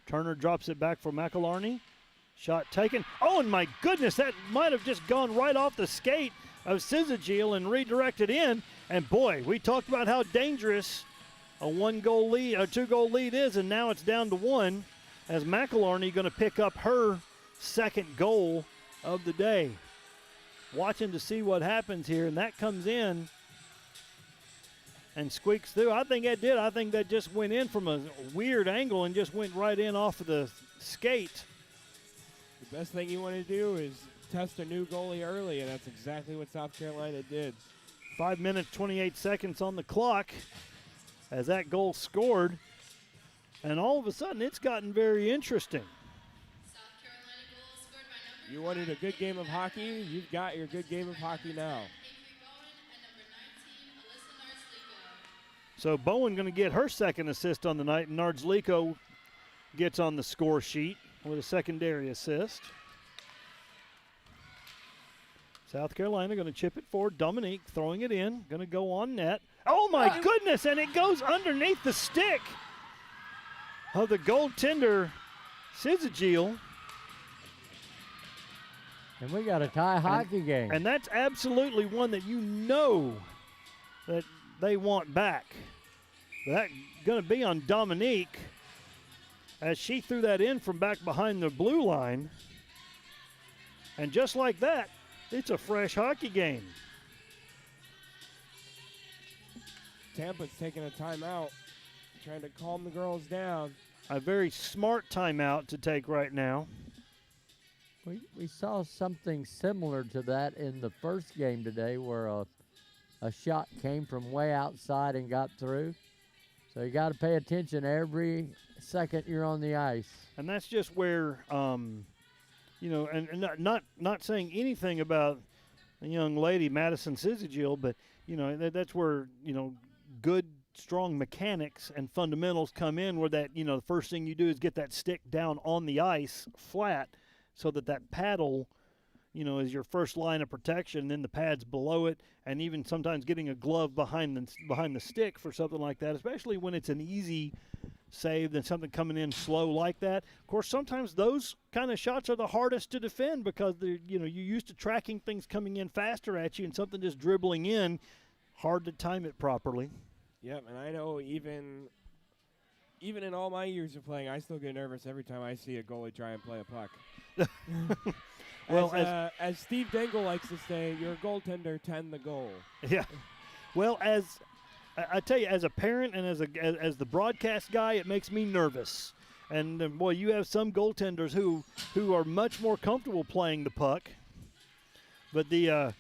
Turner drops it back for McElharney. Shot taken. Oh, and my goodness, that might have just gone right off the skate of Syzygiel and redirected in. And boy, we talked about how dangerous a 1-goal lead, a 2-goal lead is, and now it's down to 1 as McElharney going to pick up her second goal of the day. Watching to see what happens here, and that comes in and squeaks through. I think it did. I think that just went in from a weird angle and just went right in off of the skate. The best thing you want to do is test a new goalie early, and that's exactly what South Carolina did. 5 minutes, 28 seconds on the clock as that goal scored. And all of a sudden, it's gotten very interesting. South Carolina goal scored by number You wanted a good game of hockey? You've got your good game of hockey now. Avery Bowen and number 19, Alyssa Narzlico. So Bowen going to get her second assist on the night, and Narzlico gets on the score sheet with a secondary assist. South Carolina going to chip it forward. Dominique throwing it in, going to go on net. Oh my goodness, and it goes underneath the stick of the goaltender, Syzygiel. And we got a tie hockey game. And that's absolutely one that you know that they want back. That's going to be on Dominique as she threw that in from back behind the blue line. And just like that, it's a fresh hockey game. Tampa's taking a timeout, trying to calm the girls down. A very smart timeout to take right now. We saw something similar to that in the first game today where a shot came from way outside and got through. So you got to pay attention every second you're on the ice. And that's just where, you know, and not saying anything about a young lady, Madison Syzygiel, but, you know, that's where, you know, good, strong mechanics and fundamentals come in where that, you know, the first thing you do is get that stick down on the ice flat so that paddle, you know, is your first line of protection, then the pads below it, and even sometimes getting a glove behind the stick for something like that, especially when it's an easy save than something coming in slow like that. Of course, sometimes those kind of shots are the hardest to defend because they're, you know, you're used to tracking things coming in faster at you and something just dribbling in, hard to time it properly. Yep, and I know even in all my years of playing, I still get nervous every time I see a goalie try and play a puck. Well, as Steve Dangle likes to say, your goaltender tend the goal. Yeah. Well, as I tell you, as a parent and as the broadcast guy, it makes me nervous. And boy, you have some goaltenders who are much more comfortable playing the puck. But the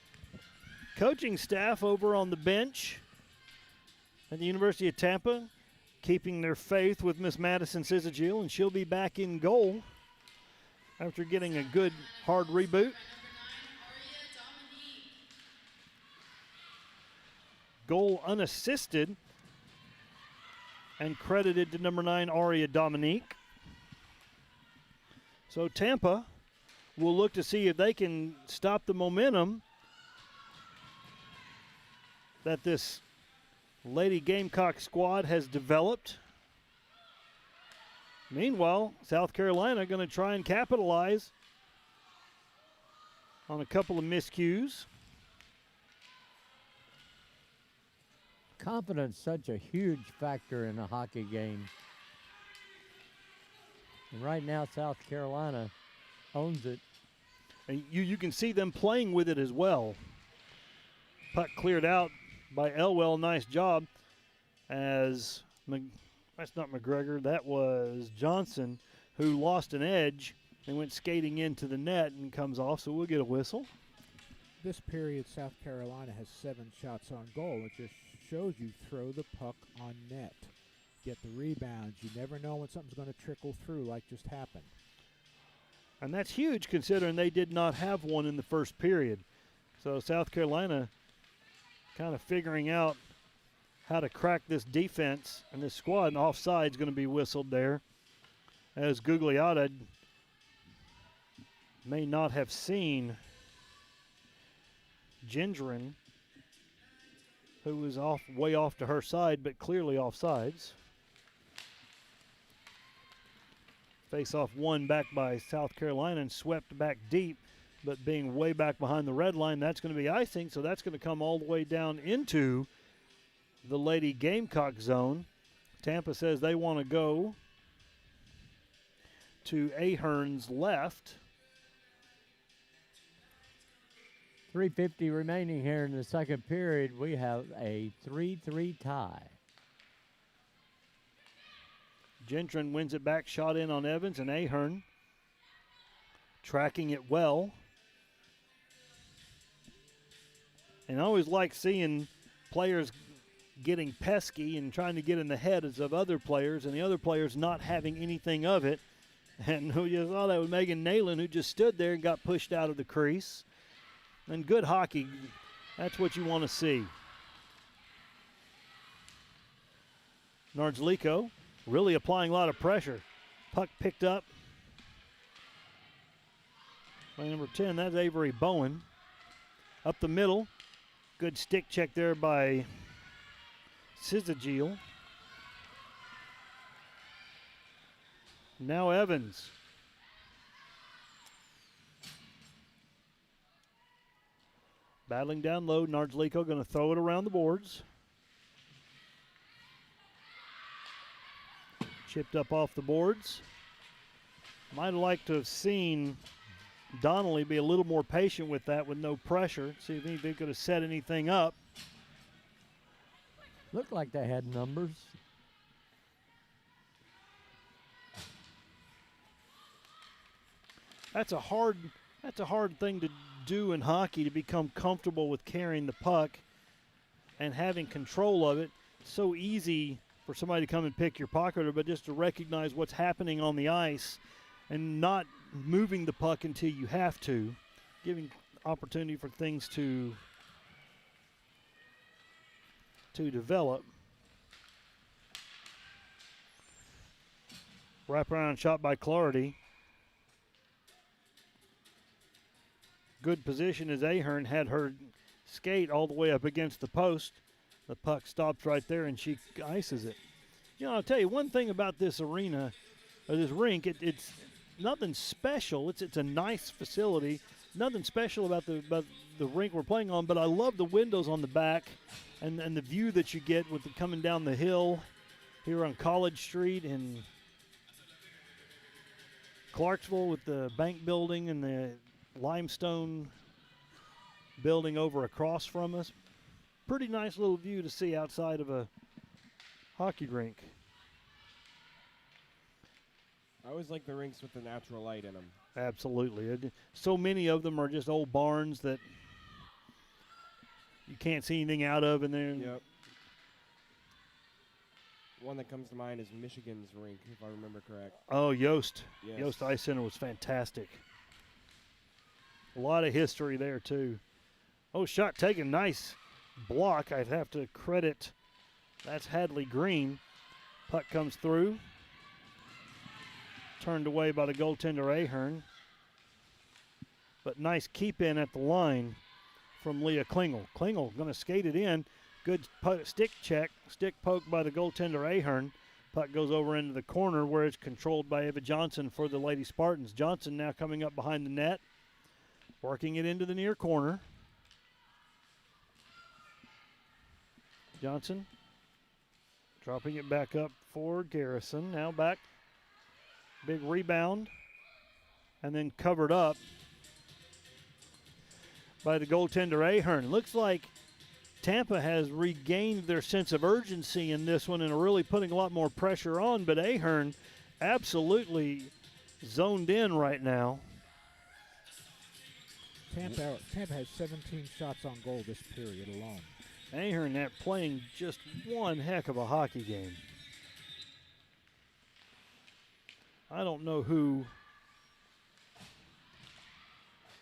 coaching staff over on the bench at the University of Tampa, keeping their faith with Miss Madison Sizagil, and she'll be back in goal after getting a good hard reboot. Goal unassisted and credited to number 9, Aria Dominique. So Tampa will look to see if they can stop the momentum that this Lady Gamecock squad has developed. Meanwhile, South Carolina going to try and capitalize on a couple of miscues. Confidence such a huge factor in a hockey game. And right now, South Carolina owns it. And you can see them playing with it as well. Puck cleared out by Elwell. Nice job. As that's not McGregor. That was Johnson, who lost an edge and went skating into the net and comes off. So we'll get a whistle. This period, South Carolina has 7 shots on goal. It just shows you throw the puck on net. Get the rebounds. You never know when something's going to trickle through like just happened. And that's huge considering they did not have one in the first period. So South Carolina kind of figuring out how to crack this defense and this squad. And offside's going to be whistled there, as Gugliotta may not have seen Gendron, who was way off to her side, but clearly offsides. Face-off won back by South Carolina and swept back deep, but being way back behind the red line, that's going to be icing, so that's going to come all the way down into the Lady Gamecock zone. Tampa says they want to go to Ahern's left. 3:50 remaining here in the second period. We have a 3-3 tie. Gentron wins it back, shot in on Evans, and Ahern tracking it well. And I always like seeing players getting pesky and trying to get in the heads of other players, and the other players not having anything of it. And who you saw that was Megan Nayland, who just stood there and got pushed out of the crease. And good hockey, that's what you want to see. Nardzliko really applying a lot of pressure. Puck picked up by number 10, that's Avery Bowen. Up the middle, good stick check there by Sizagil. Now Evans. Battling down low, Nardzliko going to throw it around the boards. Chipped up off the boards. Might have liked to have seen Donnelly be a little more patient with that with no pressure. See if he could have set anything up. Looked like they had numbers. That's a hard thing to do in hockey, to become comfortable with carrying the puck and having control of it. So easy for somebody to come and pick your pocket, but just to recognize what's happening on the ice and not moving the puck until you have to, giving opportunity for things to develop. Wraparound shot by Clardy. Good position as Ahern had her skate all the way up against the post. The puck stops right there and she ices it. You know, I'll tell you one thing about this arena, or this rink, it's nothing special. It's a nice facility. Nothing special about the rink we're playing on, but I love the windows on the back and the view that you get with coming down the hill here on College Street in Clarksville with the bank building and the limestone building over across from us. Pretty nice little view to see outside of a hockey rink. I always like the rinks with the natural light in them. Absolutely. So many of them are just old barns that you can't see anything out of, and then Yep. one that comes to mind is Michigan's rink, if I remember correct. Oh, Yost. Yes. Yost Ice Center was fantastic. A lot of history there, too. Oh, shot taken. Nice block. I'd have to credit. That's Hadley Green. Puck comes through. Turned away by the goaltender, Ahern. But nice keep in at the line from Leah Klingel. Klingel going to skate it in. Good stick check. Stick poke by the goaltender, Ahern. Puck goes over into the corner where it's controlled by Ava Johnson for the Lady Spartans. Johnson now coming up behind the net. Working it into the near corner. Johnson dropping it back up for Garrison. Now back. Big rebound. And then covered up by the goaltender, Ahern. Looks like Tampa has regained their sense of urgency in this one and are really putting a lot more pressure on, but Ahern absolutely zoned in right now. Tampa has 17 shots on goal this period alone. Ahern playing just one heck of a hockey game. I don't know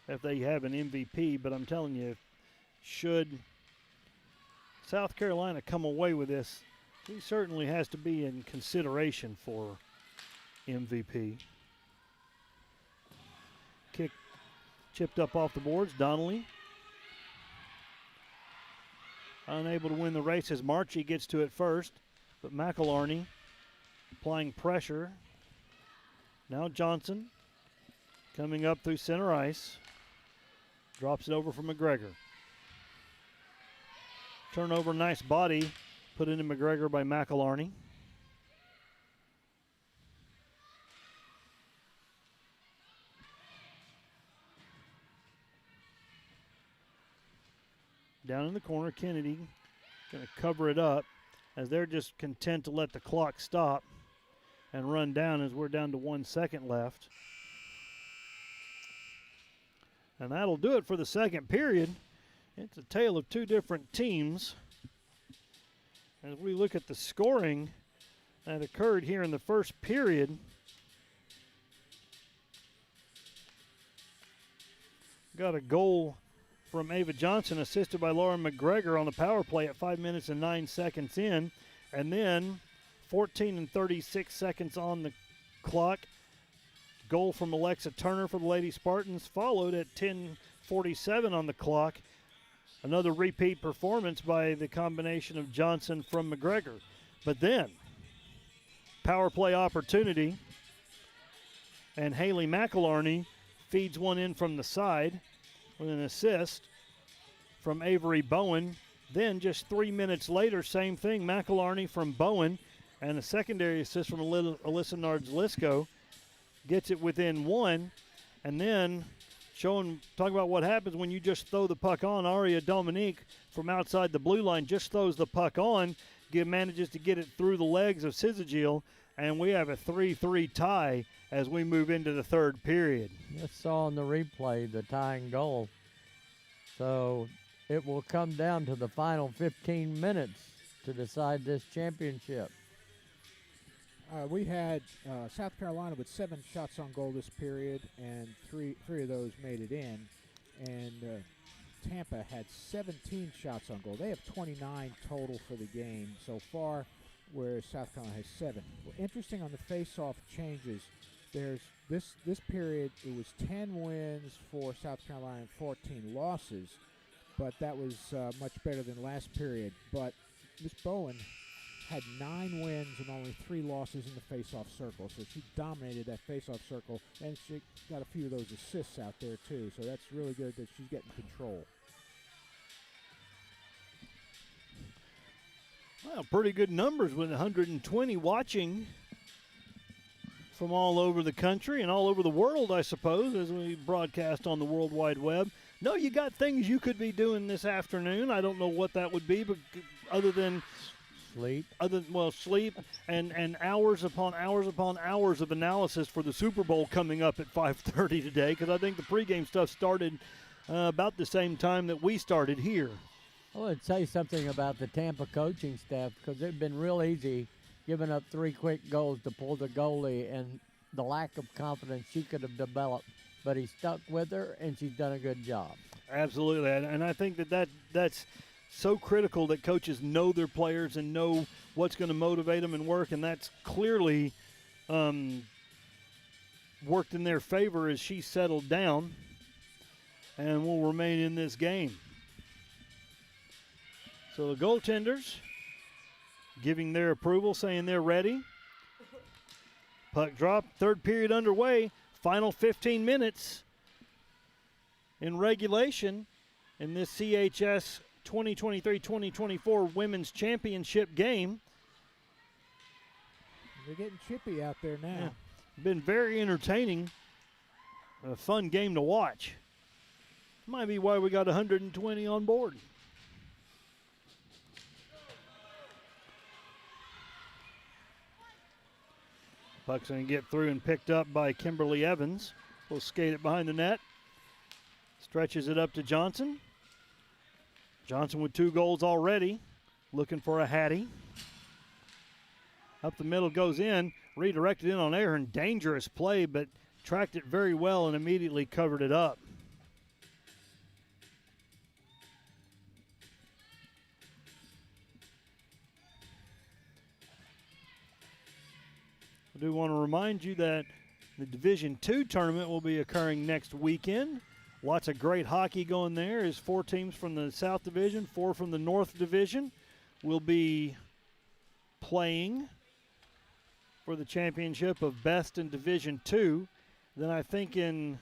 if they have an MVP, but I'm telling you, should South Carolina come away with this, he certainly has to be in consideration for MVP. Kick chipped up off the boards. Donnelly unable to win the race as Marchie gets to it first, but McElharney applying pressure. Now Johnson coming up through center ice. Drops it over for McGregor. Turnover, nice body put into McGregor by McElharney. Down in the corner, Kennedy going to cover it up as they're just content to let the clock stop and run down as we're down to 1 second left. And that'll do it for the second period. It's a tale of two different teams. As we look at the scoring that occurred here in the first period, got a goal from Ava Johnson, assisted by Laura McGregor on the power play at 5 minutes and 9 seconds in. And then 14 and 36 seconds on the clock. Goal from Alexa Turner for the Lady Spartans, followed at 10:47 on the clock. Another repeat performance by the combination of Johnson from McGregor. But then, power play opportunity, and Haley McElharney feeds one in from the side with an assist from Avery Bowen. Then just 3 minutes later, same thing, McElharney from Bowen, and a secondary assist from Alyssa Nards-Lisco. Gets it within one, and then talk about what happens when you just throw the puck on. Aria Dominique from outside the blue line just throws the puck on, manages to get it through the legs of Syzygiel, and we have a 3-3 tie as we move into the third period. Just saw on the replay the tying goal. So it will come down to the final 15 minutes to decide this championship. We had South Carolina with 7 shots on goal this period, and three of those made it in. And Tampa had 17 shots on goal. They have 29 total for the game so far, whereas South Carolina has 7. Well, interesting on the face-off changes. There's this period, it was 10 wins for South Carolina and 14 losses, but that was much better than last period. But Miss Bowen had 9 wins and only 3 losses in the face-off circle. So she dominated that face-off circle, and she got a few of those assists out there too. So that's really good that she's getting control. Well, pretty good numbers with 120 watching from all over the country and all over the world, I suppose, as we broadcast on the World Wide Web. No, you got things you could be doing this afternoon. I don't know what that would be, but other than sleep and hours upon hours of analysis for the Super Bowl coming up at 5:30 today, because I think the pregame stuff started about the same time that we started here. I want to say something about the Tampa coaching staff, because they've been real easy giving up 3 quick goals to pull the goalie and the lack of confidence she could have developed. But he stuck with her, and she's done a good job. Absolutely, and I think that's so critical that coaches know their players and know what's going to motivate them and work, and that's clearly worked in their favor as she settled down and will remain in this game. So the goaltenders giving their approval, saying they're ready. Puck drop, third period underway, final 15 minutes in regulation in this CHS 2023-2024 Women's Championship game. They're getting chippy out there now. Yeah. Been very entertaining, a fun game to watch. Might be why we got 120 on board. Puck's going to get through and picked up by Kimberly Evans. Will skate it behind the net. Stretches it up to Johnson. Johnson with 2 goals already. Looking for a Hattie. Up the middle goes in. Redirected in on Aaron. Dangerous play, but tracked it very well and immediately covered it up. I do want to remind you that the Division II tournament will be occurring next weekend. Lots of great hockey going there. There's 4 teams from the South Division, 4 from the North Division will be playing for the championship of best in Division II. Then I think in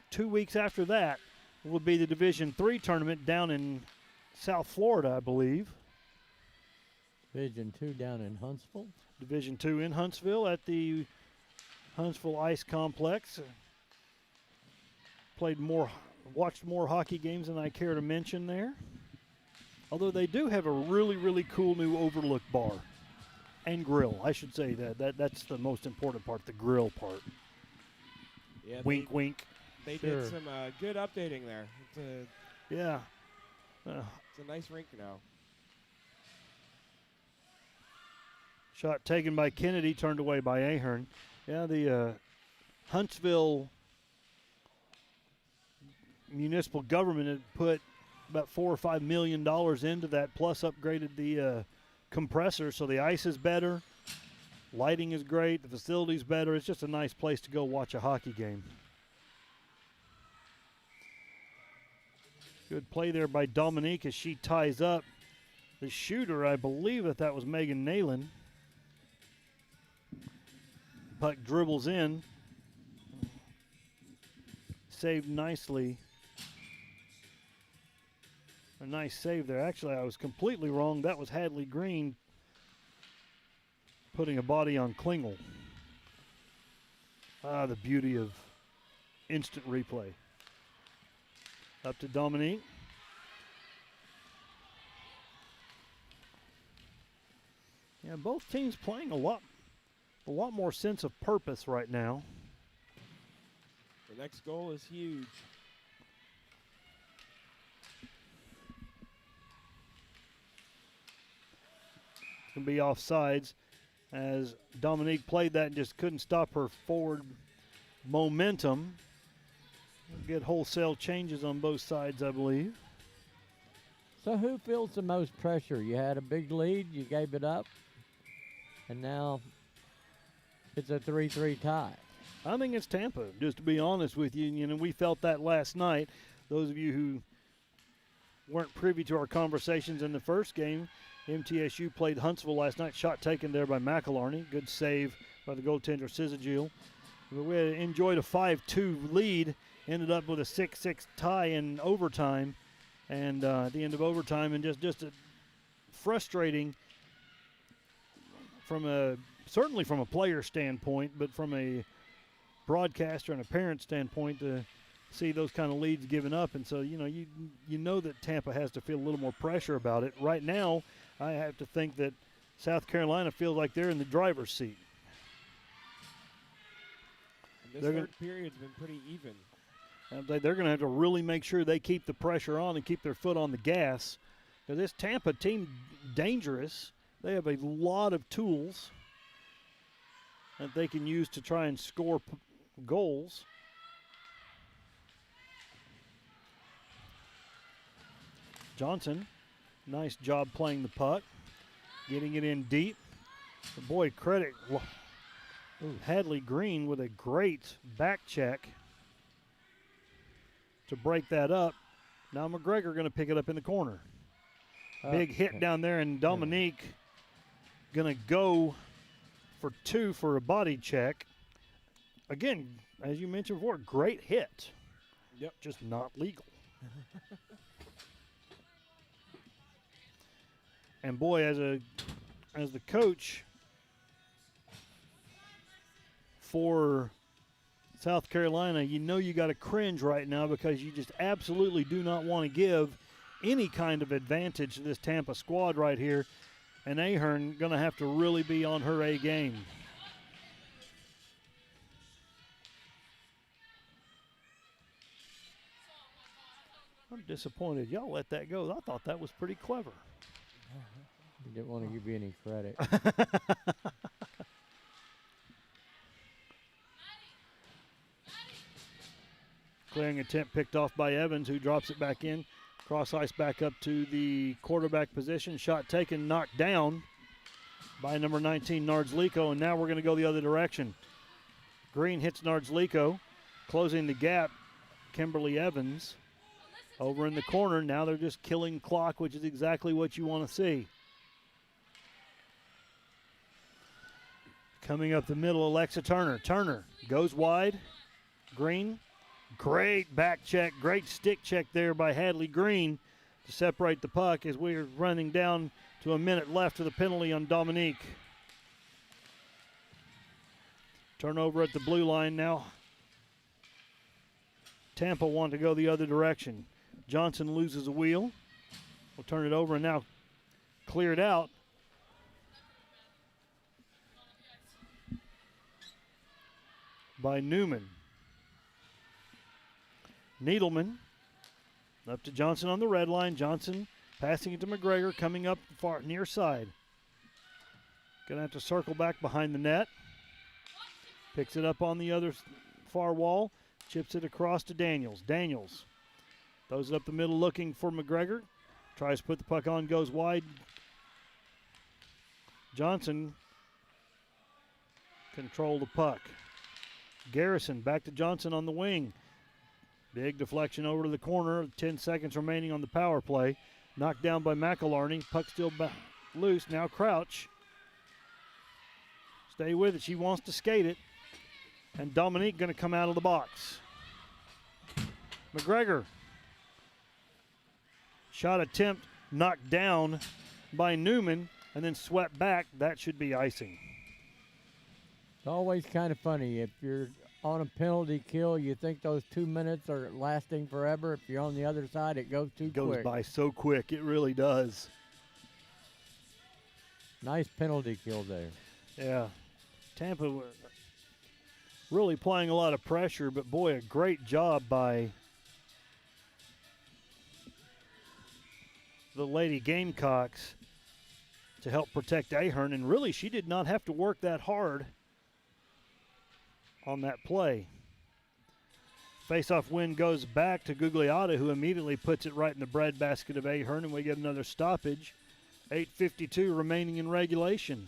2 weeks after that will be the Division III tournament down in South Florida, I believe. Division 2 down in Huntsville. Division II in Huntsville at the Huntsville Ice Complex. Watched more hockey games than I care to mention there. Although they do have a really, really cool new overlook bar and grill. I should say that's the most important part, the grill part. Yeah, wink, wink. They Sure. did some good updating there. Yeah. It's a nice rink now. Shot taken by Kennedy, turned away by Ahern. Yeah, the Huntsville municipal government had put about $4 or $5 million into that, plus upgraded the compressor, so the ice is better, lighting is great, the facility's better. It's just a nice place to go watch a hockey game. Good play there by Dominique as she ties up the shooter. I believe that was Megan Nayland. Puck dribbles in. Saved nicely. A nice save there. Actually, I was completely wrong. That was Hadley Green putting a body on Klingel. Ah, the beauty of instant replay. Up to Dominique. Yeah, both teams playing a lot more sense of purpose right now. The next goal is huge. It's going to be offsides as Dominique played that and just couldn't stop her forward momentum. We'll get wholesale changes on both sides, I believe. So who feels the most pressure? You had a big lead, you gave it up, and now it's a 3-3 tie. I think it's Tampa, just to be honest with you. You know, we felt that last night. Those of you who weren't privy to our conversations in the first game, MTSU played Huntsville last night. Shot taken there by McElharney. Good save by the goaltender, Sizagil. We enjoyed a 5-2 lead. Ended up with a 6-6 tie in overtime. And at the end of overtime, and just a frustrating certainly from a player standpoint, but from a broadcaster and a parent standpoint to see those kind of leads given up. And so, you know that Tampa has to feel a little more pressure about it. Right now, I have to think that South Carolina feels like they're in the driver's seat. And this third period's been pretty even. They're going to have to really make sure they keep the pressure on and keep their foot on the gas. Because this Tampa team, dangerous, They have a lot of tools that they can use to try and score goals. Johnson, nice job playing the puck, getting it in deep. But boy, credit Hadley Green with a great back check to break that up. Now McGregor going to pick it up in the corner. Big hit down there, and Dominique going to go for 2 for a body check. Again, as you mentioned before, great hit. Yep. Just not legal. And boy, as the coach for South Carolina, you know you got to cringe right now because you just absolutely do not want to give any kind of advantage to this Tampa squad right here. And Ahern going to have to really be on her A game. I'm disappointed. Y'all let that go. I thought that was pretty clever. He didn't want to give you any credit. Clearing attempt picked off by Evans, who drops it back in. Cross ice back up to the quarterback position. Shot taken, knocked down by number 19, Nardzliko, and now we're going to go the other direction. Green hits Nardzliko, closing the gap. Kimberly Evans over in the corner. Now they're just killing clock, which is exactly what you want to see. Coming up the middle, Alexa Turner. Turner goes wide. Green, great back check, great stick check there by Hadley Green to separate the puck as we're running down to a minute left of the penalty on Dominique. Turnover at the blue line now. Tampa want to go the other direction. Johnson loses a wheel. We'll turn it over and now cleared out. By Newman. Needleman up to Johnson on the red line. Johnson passing it to McGregor, coming up far near side. Gonna have to circle back behind the net. Picks it up on the other far wall. Chips it across to Daniels. Daniels throws it up the middle looking for McGregor. Tries to put the puck on, goes wide. Johnson control the puck. Garrison back to Johnson on the wing. Big deflection over to the corner. 10 seconds remaining on the power play. Knocked down by McElharney. Puck still loose. Now Crouch. Stay with it. She wants to skate it. And Dominique going to come out of the box. McGregor. Shot attempt knocked down by Newman and then swept back. That should be icing. It's always kind of funny. If you're on a penalty kill, you think those 2 minutes are lasting forever. If you're on the other side, it goes too quick. Goes by so quick. It really does. Nice penalty kill there. Yeah. Tampa really applying a lot of pressure, but boy, a great job by the Lady Gamecocks to help protect Ahern. And really, she did not have to work that hard on that play. Face-off win goes back to Gugliotta, who immediately puts it right in the breadbasket of Ahern, and we get another stoppage. 8:52 remaining in regulation.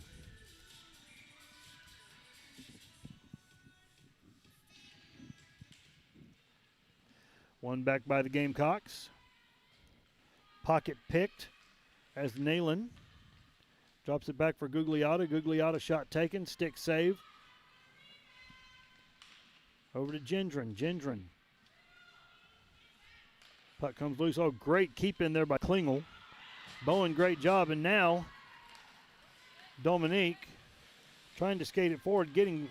One back by the Gamecocks. Pocket picked as Nayland drops it back for Gugliotta. Gugliotta shot taken, stick save. Over to Gendron. Gendron. Puck comes loose. Oh, great keep in there by Klingel. Bowen, great job. And now Dominique trying to skate it forward, getting.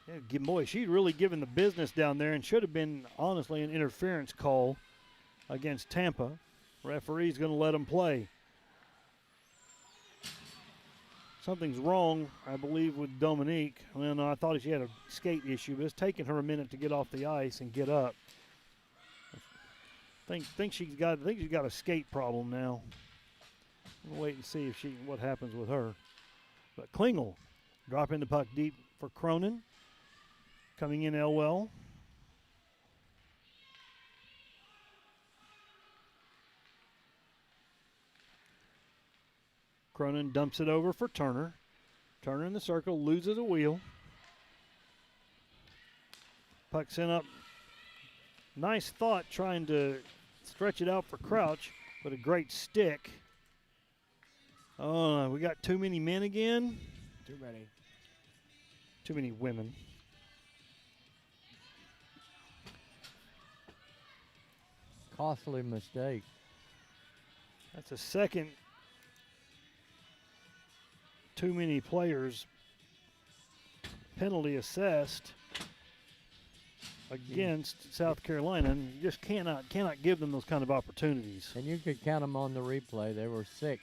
Yeah, boy, she's really given the business down there and should have been, honestly, an interference call against Tampa. Referee's going to let them play. Something's wrong, I believe, with Dominique. Well, no, I thought she had a skate issue, but it's taken her a minute to get off the ice and get up. I think she's got a skate problem now. We'll wait and see if what happens with her. But Klingel dropping the puck deep for Cronin. Coming in Elwell. Cronin dumps it over for Turner. Turner in the circle, loses a wheel. Puck sent up. Nice thought trying to stretch it out for Crouch, but a great stick. Oh, we got too many men again. Too many. Too many women. Costly mistake. That's a second. Too many players penalty assessed against South Carolina, and you just cannot give them those kind of opportunities. And you could count them on the replay. There were 6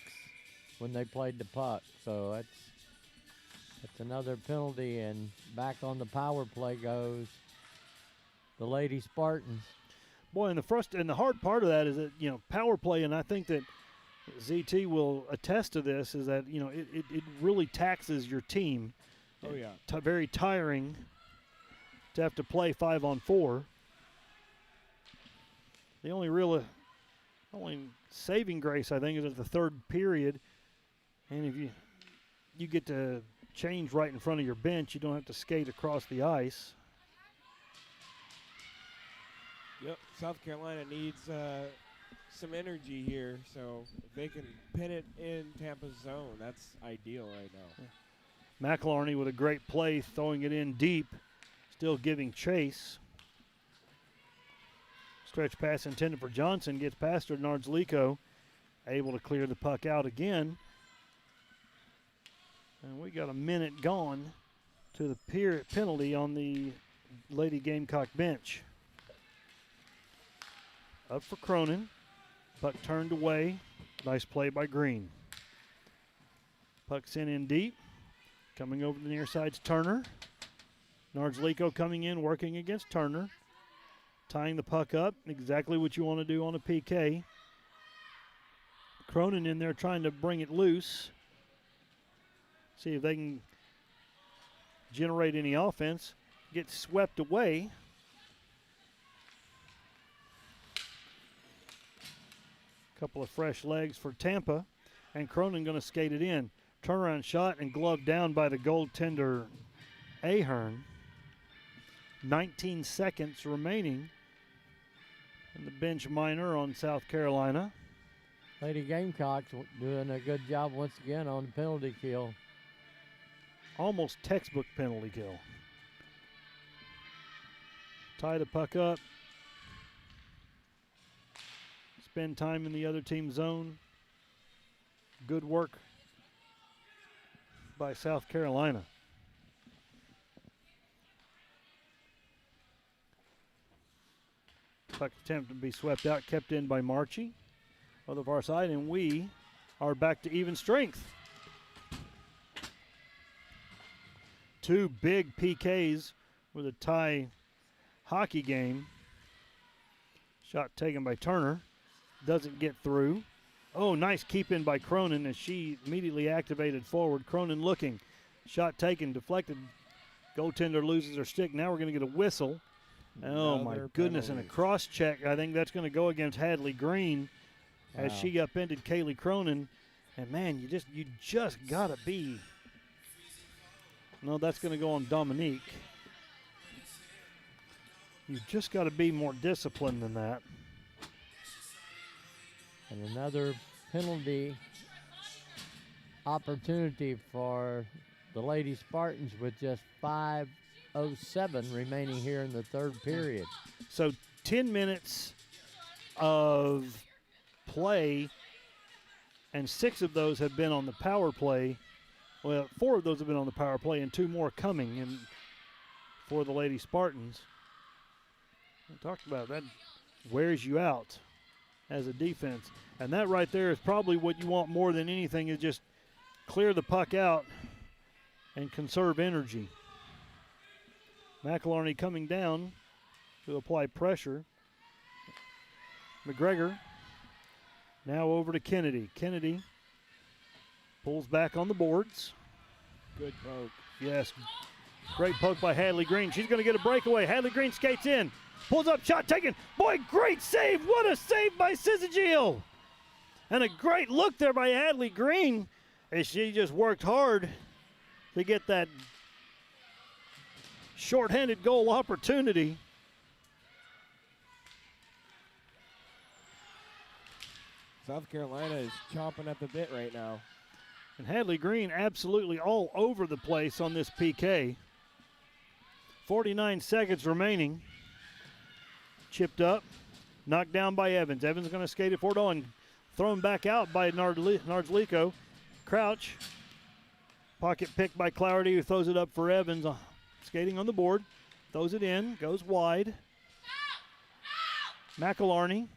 when they played the puck. So that's another penalty, and back on the power play goes the Lady Spartans. Boy, and the hard part of that is that, power play, and I think that ZT will attest to this, is that, it really taxes your team. Oh, yeah. Very tiring to have to play 5-on-4. The only saving grace, I think, is at the third period. And if you get to change right in front of your bench, you don't have to skate across the ice. Yep, South Carolina needs some energy here, so if they can pin it in Tampa's zone, that's ideal right now. Yeah. McElharney with a great play, throwing it in deep, still giving chase. Stretch pass intended for Johnson, gets past her. Nardzliko able to clear the puck out again. And we got a minute gone to the penalty on the Lady Gamecock bench. Up for Cronin. Puck turned away. Nice play by Green. Puck sent in deep. Coming over to the near side's Turner. Nardzliko coming in, working against Turner. Tying the puck up. Exactly what you want to do on a PK. Cronin in there trying to bring it loose. See if they can generate any offense. Gets swept away. Couple of fresh legs for Tampa, and Cronin going to skate it in. Turnaround shot and glove down by the goaltender Ahern. 19 seconds remaining in the bench minor on South Carolina. Lady Gamecocks doing a good job once again on the penalty kill. Almost textbook penalty kill. Tie the puck up. Spend time in the other team's zone. Good work by South Carolina. Puck attempt to be swept out, kept in by Marchie on the far side, and we are back to even strength. 2 big PKs with a tie hockey game. Shot taken by Turner. Doesn't get through. Oh, nice keep in by Cronin as she immediately activated forward. Cronin looking. Shot taken, deflected. Goaltender loses her stick. Now we're going to get a whistle. Oh, my goodness, and a cross check. I think that's going to go against Hadley Green as she upended Kaylee Cronin. And, man, you just got to be. No, that's going to go on Dominique. You just got to be more disciplined than that. And another penalty opportunity for the Lady Spartans with just 5:07 remaining here in the third period. So 10 minutes of play, and 6 of those have been on the power play. Well, 4 of those have been on the power play, and 2 more coming in for the Lady Spartans. We talked about that wears you out as a defense. And that right there is probably what you want more than anything, is just clear the puck out and conserve energy. McElharney coming down to apply pressure. McGregor now over to Kennedy. Kennedy Pulls back on the boards. Good poke. Yes. Great poke by Hadley Green. She's going to get a breakaway. Hadley Green skates in. Pulls up, shot taken. Boy, great save. What a save by Syzygiel. And a great look there by Hadley Green as she just worked hard to get that shorthanded goal opportunity. South Carolina is chomping at the bit right now. And Hadley Green absolutely all over the place on this PK. 49 seconds remaining. Chipped up, knocked down by Evans. Evans going to skate it forward on. Thrown back out by Nardzliko. Crouch. Pocket picked by Clarity, who throws it up for Evans. Skating on the board. Throws it in. Goes wide. McElharney.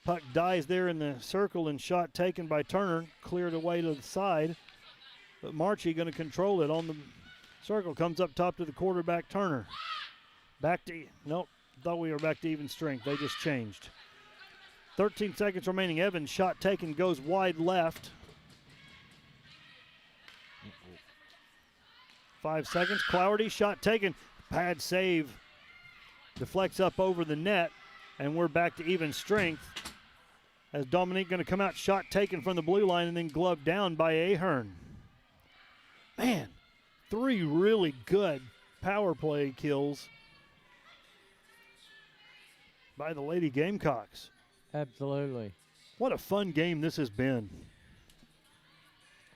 Puck dies there in the circle and shot taken by Turner. Cleared away to the side. But Marchie going to control it on the circle. Comes up top to the quarterback, Turner. Back to, nope, thought we were back to even strength. They just changed. 13 seconds remaining. Evans, shot taken, goes wide left. 5 seconds. Clougherty, shot taken. Pad save. Deflects up over the net, and we're back to even strength. As Dominique going to come out, shot taken from the blue line and then gloved down by Ahern. Man, 3 really good power play kills by the Lady Gamecocks. Absolutely. What a fun game this has been.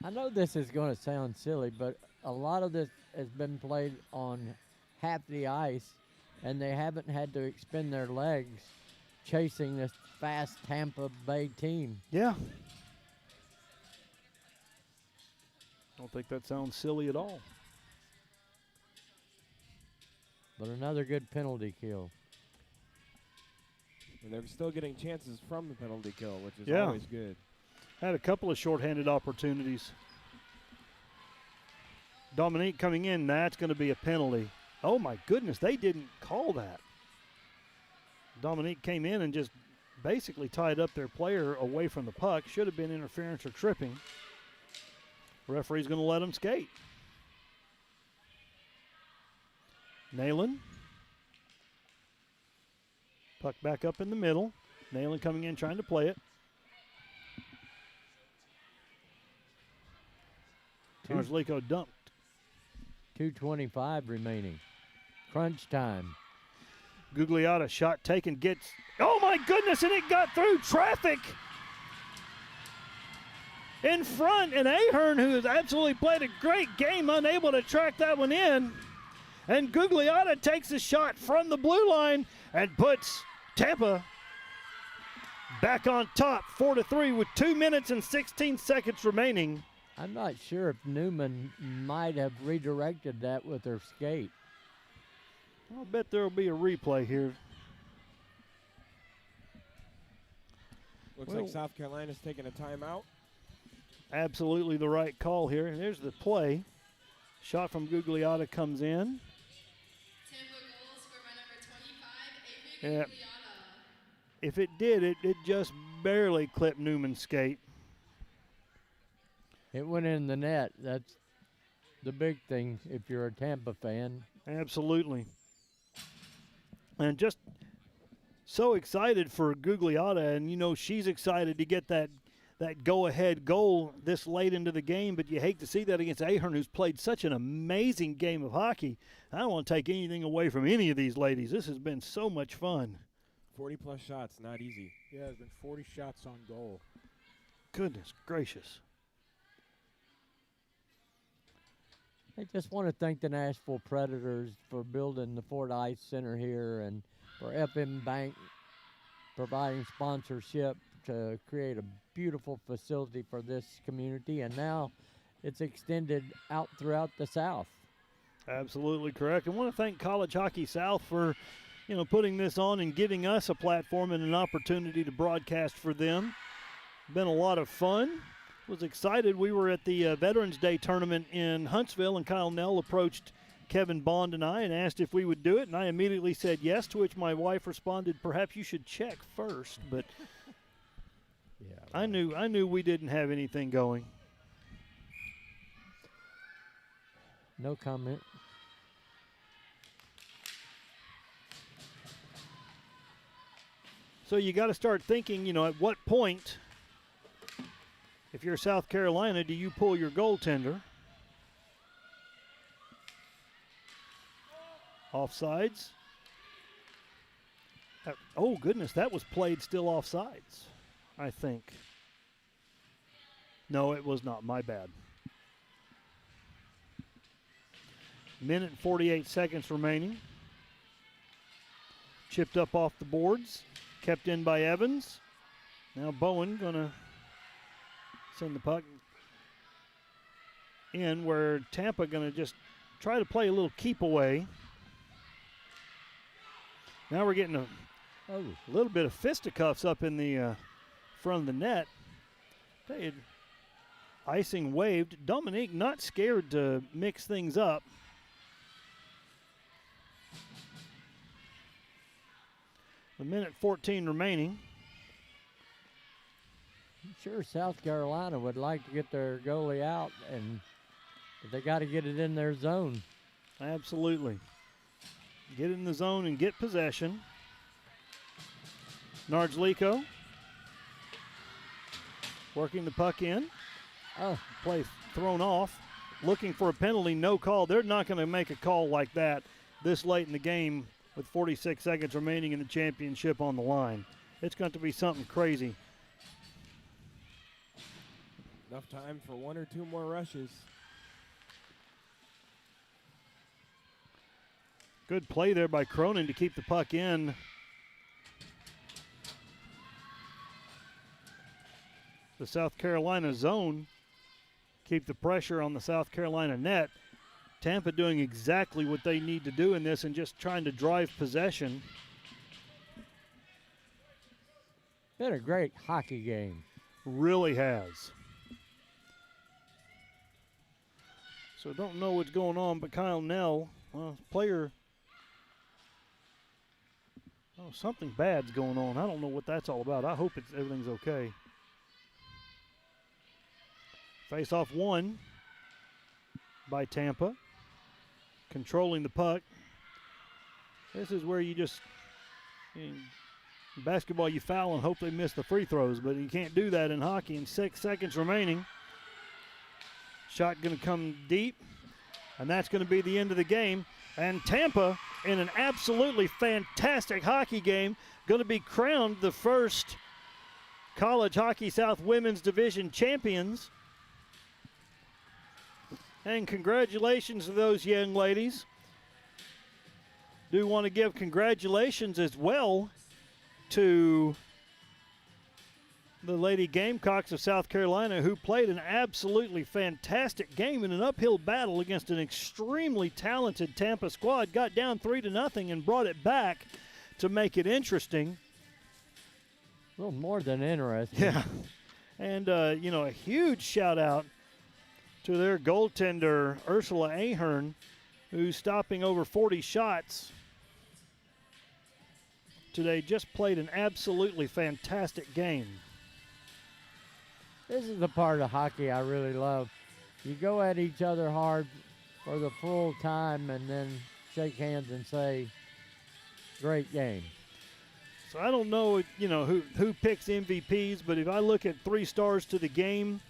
I know this is going to sound silly, but a lot of this has been played on half the ice, and they haven't had to expend their legs chasing this fast Tampa Bay team. Yeah. I don't think that sounds silly at all. But another good penalty kill. And they're still getting chances from the penalty kill, which is Yeah. always good. Had a couple of shorthanded opportunities. Dominique coming in, that's going to be a penalty. Oh my goodness, they didn't call that. Dominique came in and just basically tied up their player away from the puck. Should have been interference or tripping. Referee's going to let them skate. Nayland. Puck back up in the middle. Nayland coming in trying to play it. Nardzliko dumped. 2:25 remaining. Crunch time. Gugliotta, shot taken, gets, oh my goodness, and it got through traffic in front, and Ahern, who has absolutely played a great game, unable to track that one in, and Gugliotta takes a shot from the blue line and puts Tampa back on top, 4-3 with 2 minutes and 16 seconds remaining. I'm not sure if Newman might have redirected that with her skate. I'll bet there will be a replay here. Looks Well- like South Carolina's taking a timeout. Absolutely the right call here. And there's the play. Shot from Gugliotta comes in. Tampa goal scored by number 25, Avery Yeah. Gugliotta. If it did, it just barely clipped Newman's skate. It went in the net. That's the big thing if you're a Tampa fan. Absolutely. And just so excited for Gugliotta, and you know she's excited to get that go-ahead goal this late into the game, but you hate to see that against Ahern, who's played such an amazing game of hockey. I don't want to take anything away from any of these ladies. This has been so much fun. 40-plus shots, not easy. Yeah, there's been 40 shots on goal. Goodness gracious. I just want to thank the Nashville Predators for building the Ford Ice Center here and for FM Bank providing sponsorship to create a beautiful facility for this community. And now it's extended out throughout the South. Absolutely correct. I want to thank College Hockey South for, putting this on and giving us a platform and an opportunity to broadcast for them. Been a lot of fun. Was excited. We were at the Veterans Day tournament in Huntsville, and Kyle Nell approached Kevin Bond and I and asked if we would do it, and I immediately said yes, to which my wife responded, perhaps you should check first. But Yeah. I knew we didn't have anything going. No comment. So you got to start thinking, at what point, if you're South Carolina, do you pull your goaltender? Offsides. Oh, goodness, that was played still offsides, I think. No, it was not. My bad. Minute and 48 seconds remaining. Chipped up off the boards. Kept in by Evans. Now Bowen going to send the puck in where Tampa going to just try to play a little keep away. Now we're getting a little bit of fisticuffs up in the front of the net. Icing waved. Dominique not scared to mix things up. A minute 14 remaining. I'm sure South Carolina would like to get their goalie out, but they got to get it in their zone. Absolutely. Get in the zone and get possession. Nardzliko working the puck in. Play thrown off. Looking for a penalty, no call. They're not going to make a call like that this late in the game with 46 seconds remaining in the championship on the line. It's going to be something crazy. Enough time for one or two more rushes. Good play there by Cronin to keep the puck in. The South Carolina zone. Keep the pressure on the South Carolina net. Tampa doing exactly what they need to do in this and just trying to drive possession. Been a great hockey game. Really has. So don't know what's going on, but Kyle Nell, player, something bad's going on. I don't know what that's all about. I hope everything's okay. Face-off won by Tampa. Controlling the puck. This is where in basketball you foul and hope they miss the free throws, but you can't do that in hockey. And 6 seconds remaining. Shot going to come deep, and that's going to be the end of the game. And Tampa, in an absolutely fantastic hockey game, going to be crowned the first College Hockey South Women's Division champions. And congratulations to those young ladies. Do want to give congratulations as well to the Lady Gamecocks of South Carolina, who played an absolutely fantastic game in an uphill battle against an extremely talented Tampa squad. Got down 3-0 and brought it back to make it interesting. A little more than interesting. Yeah. And, a huge shout out to their goaltender, Ursula Ahern, who's stopping over 40 shots today. Just played an absolutely fantastic game. This is the part of hockey I really love. You go at each other hard for the full time and then shake hands and say, great game. So I don't know, who picks MVPs, but if I look at 3 stars to the game,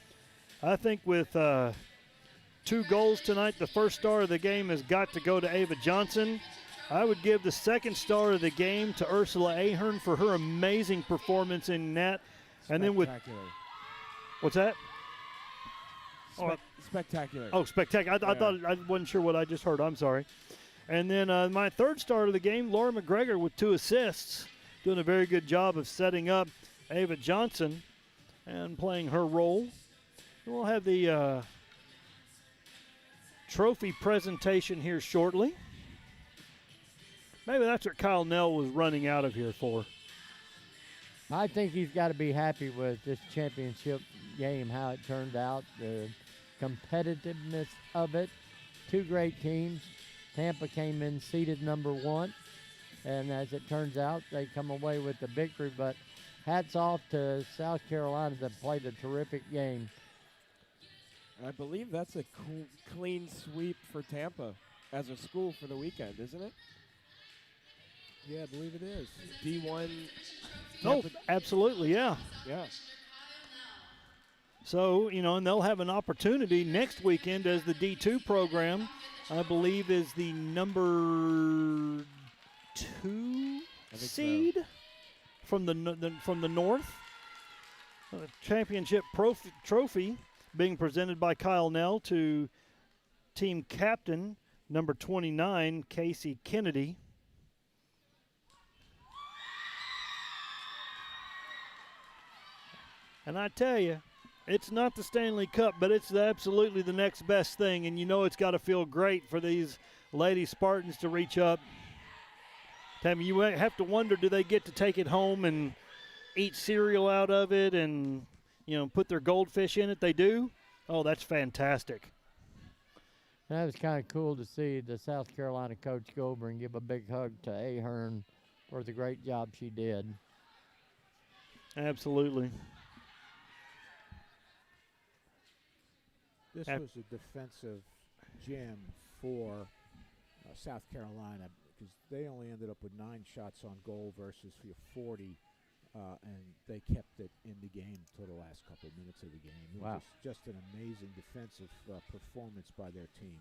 I think with 2 goals tonight, the first star of the game has got to go to Ava Johnson. I would give the second star of the game to Ursula Ahern for her amazing performance in net. And then with what's that? Spectacular. Oh, spectacular. I thought I wasn't sure what I just heard. I'm sorry. And then my third star of the game, Laura McGregor with 2 assists, doing a very good job of setting up Ava Johnson and playing her role. And we'll have the trophy presentation here shortly. Maybe that's what Kyle Nell was running out of here for. I think he's got to be happy with this championship game, how it turned out, the competitiveness of it. 2 great teams. Tampa came in seeded number 1, and as it turns out, they come away with the victory. But hats off to South Carolina that played a terrific game. I believe that's a clean sweep for Tampa as a school for the weekend, isn't it? Yeah, I believe it is. D1. Oh, Tampa, absolutely, yeah. yeah. So, and they'll have an opportunity next weekend as the D2 program, I believe, is the number 2 seed from the north. Championship trophy being presented by Kyle Nell to team captain number 29, Casey Kennedy. And I tell you, it's not the Stanley Cup, but it's absolutely the next best thing. And it's got to feel great for these Lady Spartans to reach up. Tammy, you have to wonder, do they get to take it home and eat cereal out of it and, put their goldfish in it? They do? Oh, that's fantastic. That was kind of cool to see the South Carolina coach go over and give a big hug to Ahern for the great job she did. Absolutely. This was a defensive gem for South Carolina because they only ended up with 9 shots on goal versus 40, and they kept it in the game until the last couple of minutes of the game. It was just an amazing defensive performance by their team.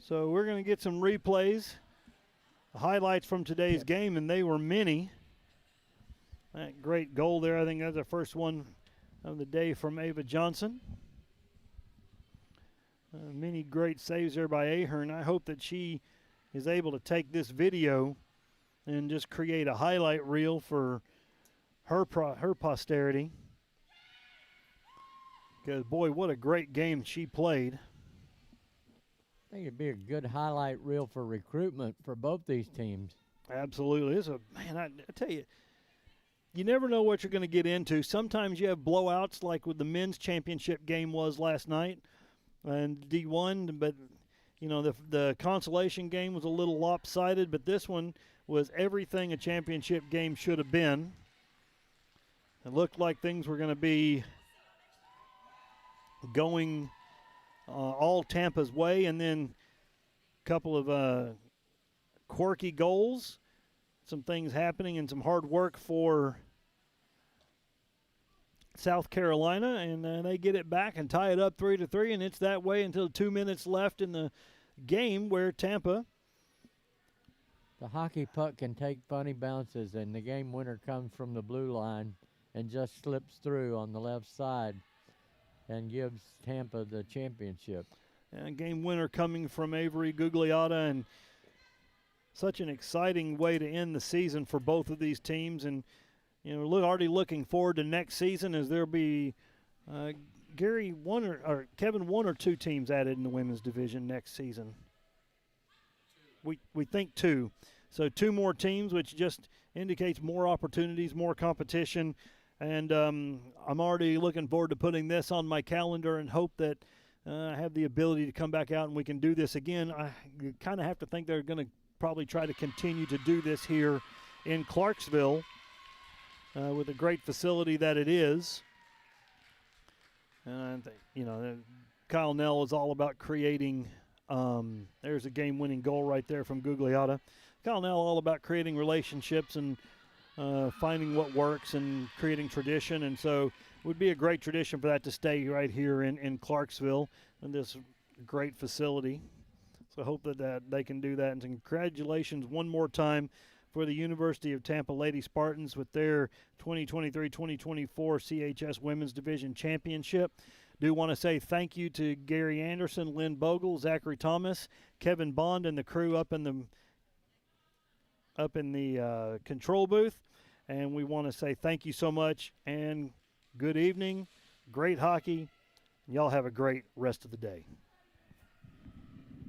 So we're going to get some replays, highlights from today's game, and they were many. That great goal there, I think that's the first one of the day from Ava Johnson. Many great saves there by Ahern. I hope that she is able to take this video and just create a highlight reel for her posterity. Because, boy, what a great game she played. I think it'd be a good highlight reel for recruitment for both these teams. Absolutely. I tell you, you never know what you're going to get into. Sometimes you have blowouts like with the men's championship game was last night and D1, but the consolation game was a little lopsided, but this one was everything a championship game should have been. It looked like things were going to be going all Tampa's way, and then a couple of quirky goals, some things happening, and some hard work for South Carolina, and they get it back and tie it up 3-3, and it's that way until 2 minutes left in the game where Tampa. The hockey puck can take funny bounces, and the game winner comes from the blue line and just slips through on the left side and gives Tampa the championship. And game winner coming from Avery Gugliotta, and such an exciting way to end the season for both of these teams. And already looking forward to next season as there'll be Kevin, one or two teams added in the women's division next season. We think 2. So 2 more teams, which just indicates more opportunities, more competition. And I'm already looking forward to putting this on my calendar and hope that I have the ability to come back out and we can do this again. I kind of have to think they're going to probably try to continue to do this here in Clarksville with a great facility that it is. And I think, Kyle Nell is all about creating. There's a game-winning goal right there from Gugliotta. Kyle Nell all about creating relationships and finding what works and creating tradition, and so it would be a great tradition for that to stay right here in Clarksville in this great facility. So I hope that they can do that, and congratulations one more time for the University of Tampa Lady Spartans with their 2023-2024 CHS Women's Division Championship. Do want to say thank you to Gary Anderson, Lynn Bogle, Zachary Thomas, Kevin Bond, and the crew up in the control booth. And we want to say thank you so much and good evening, great hockey. Y'all have a great rest of the day.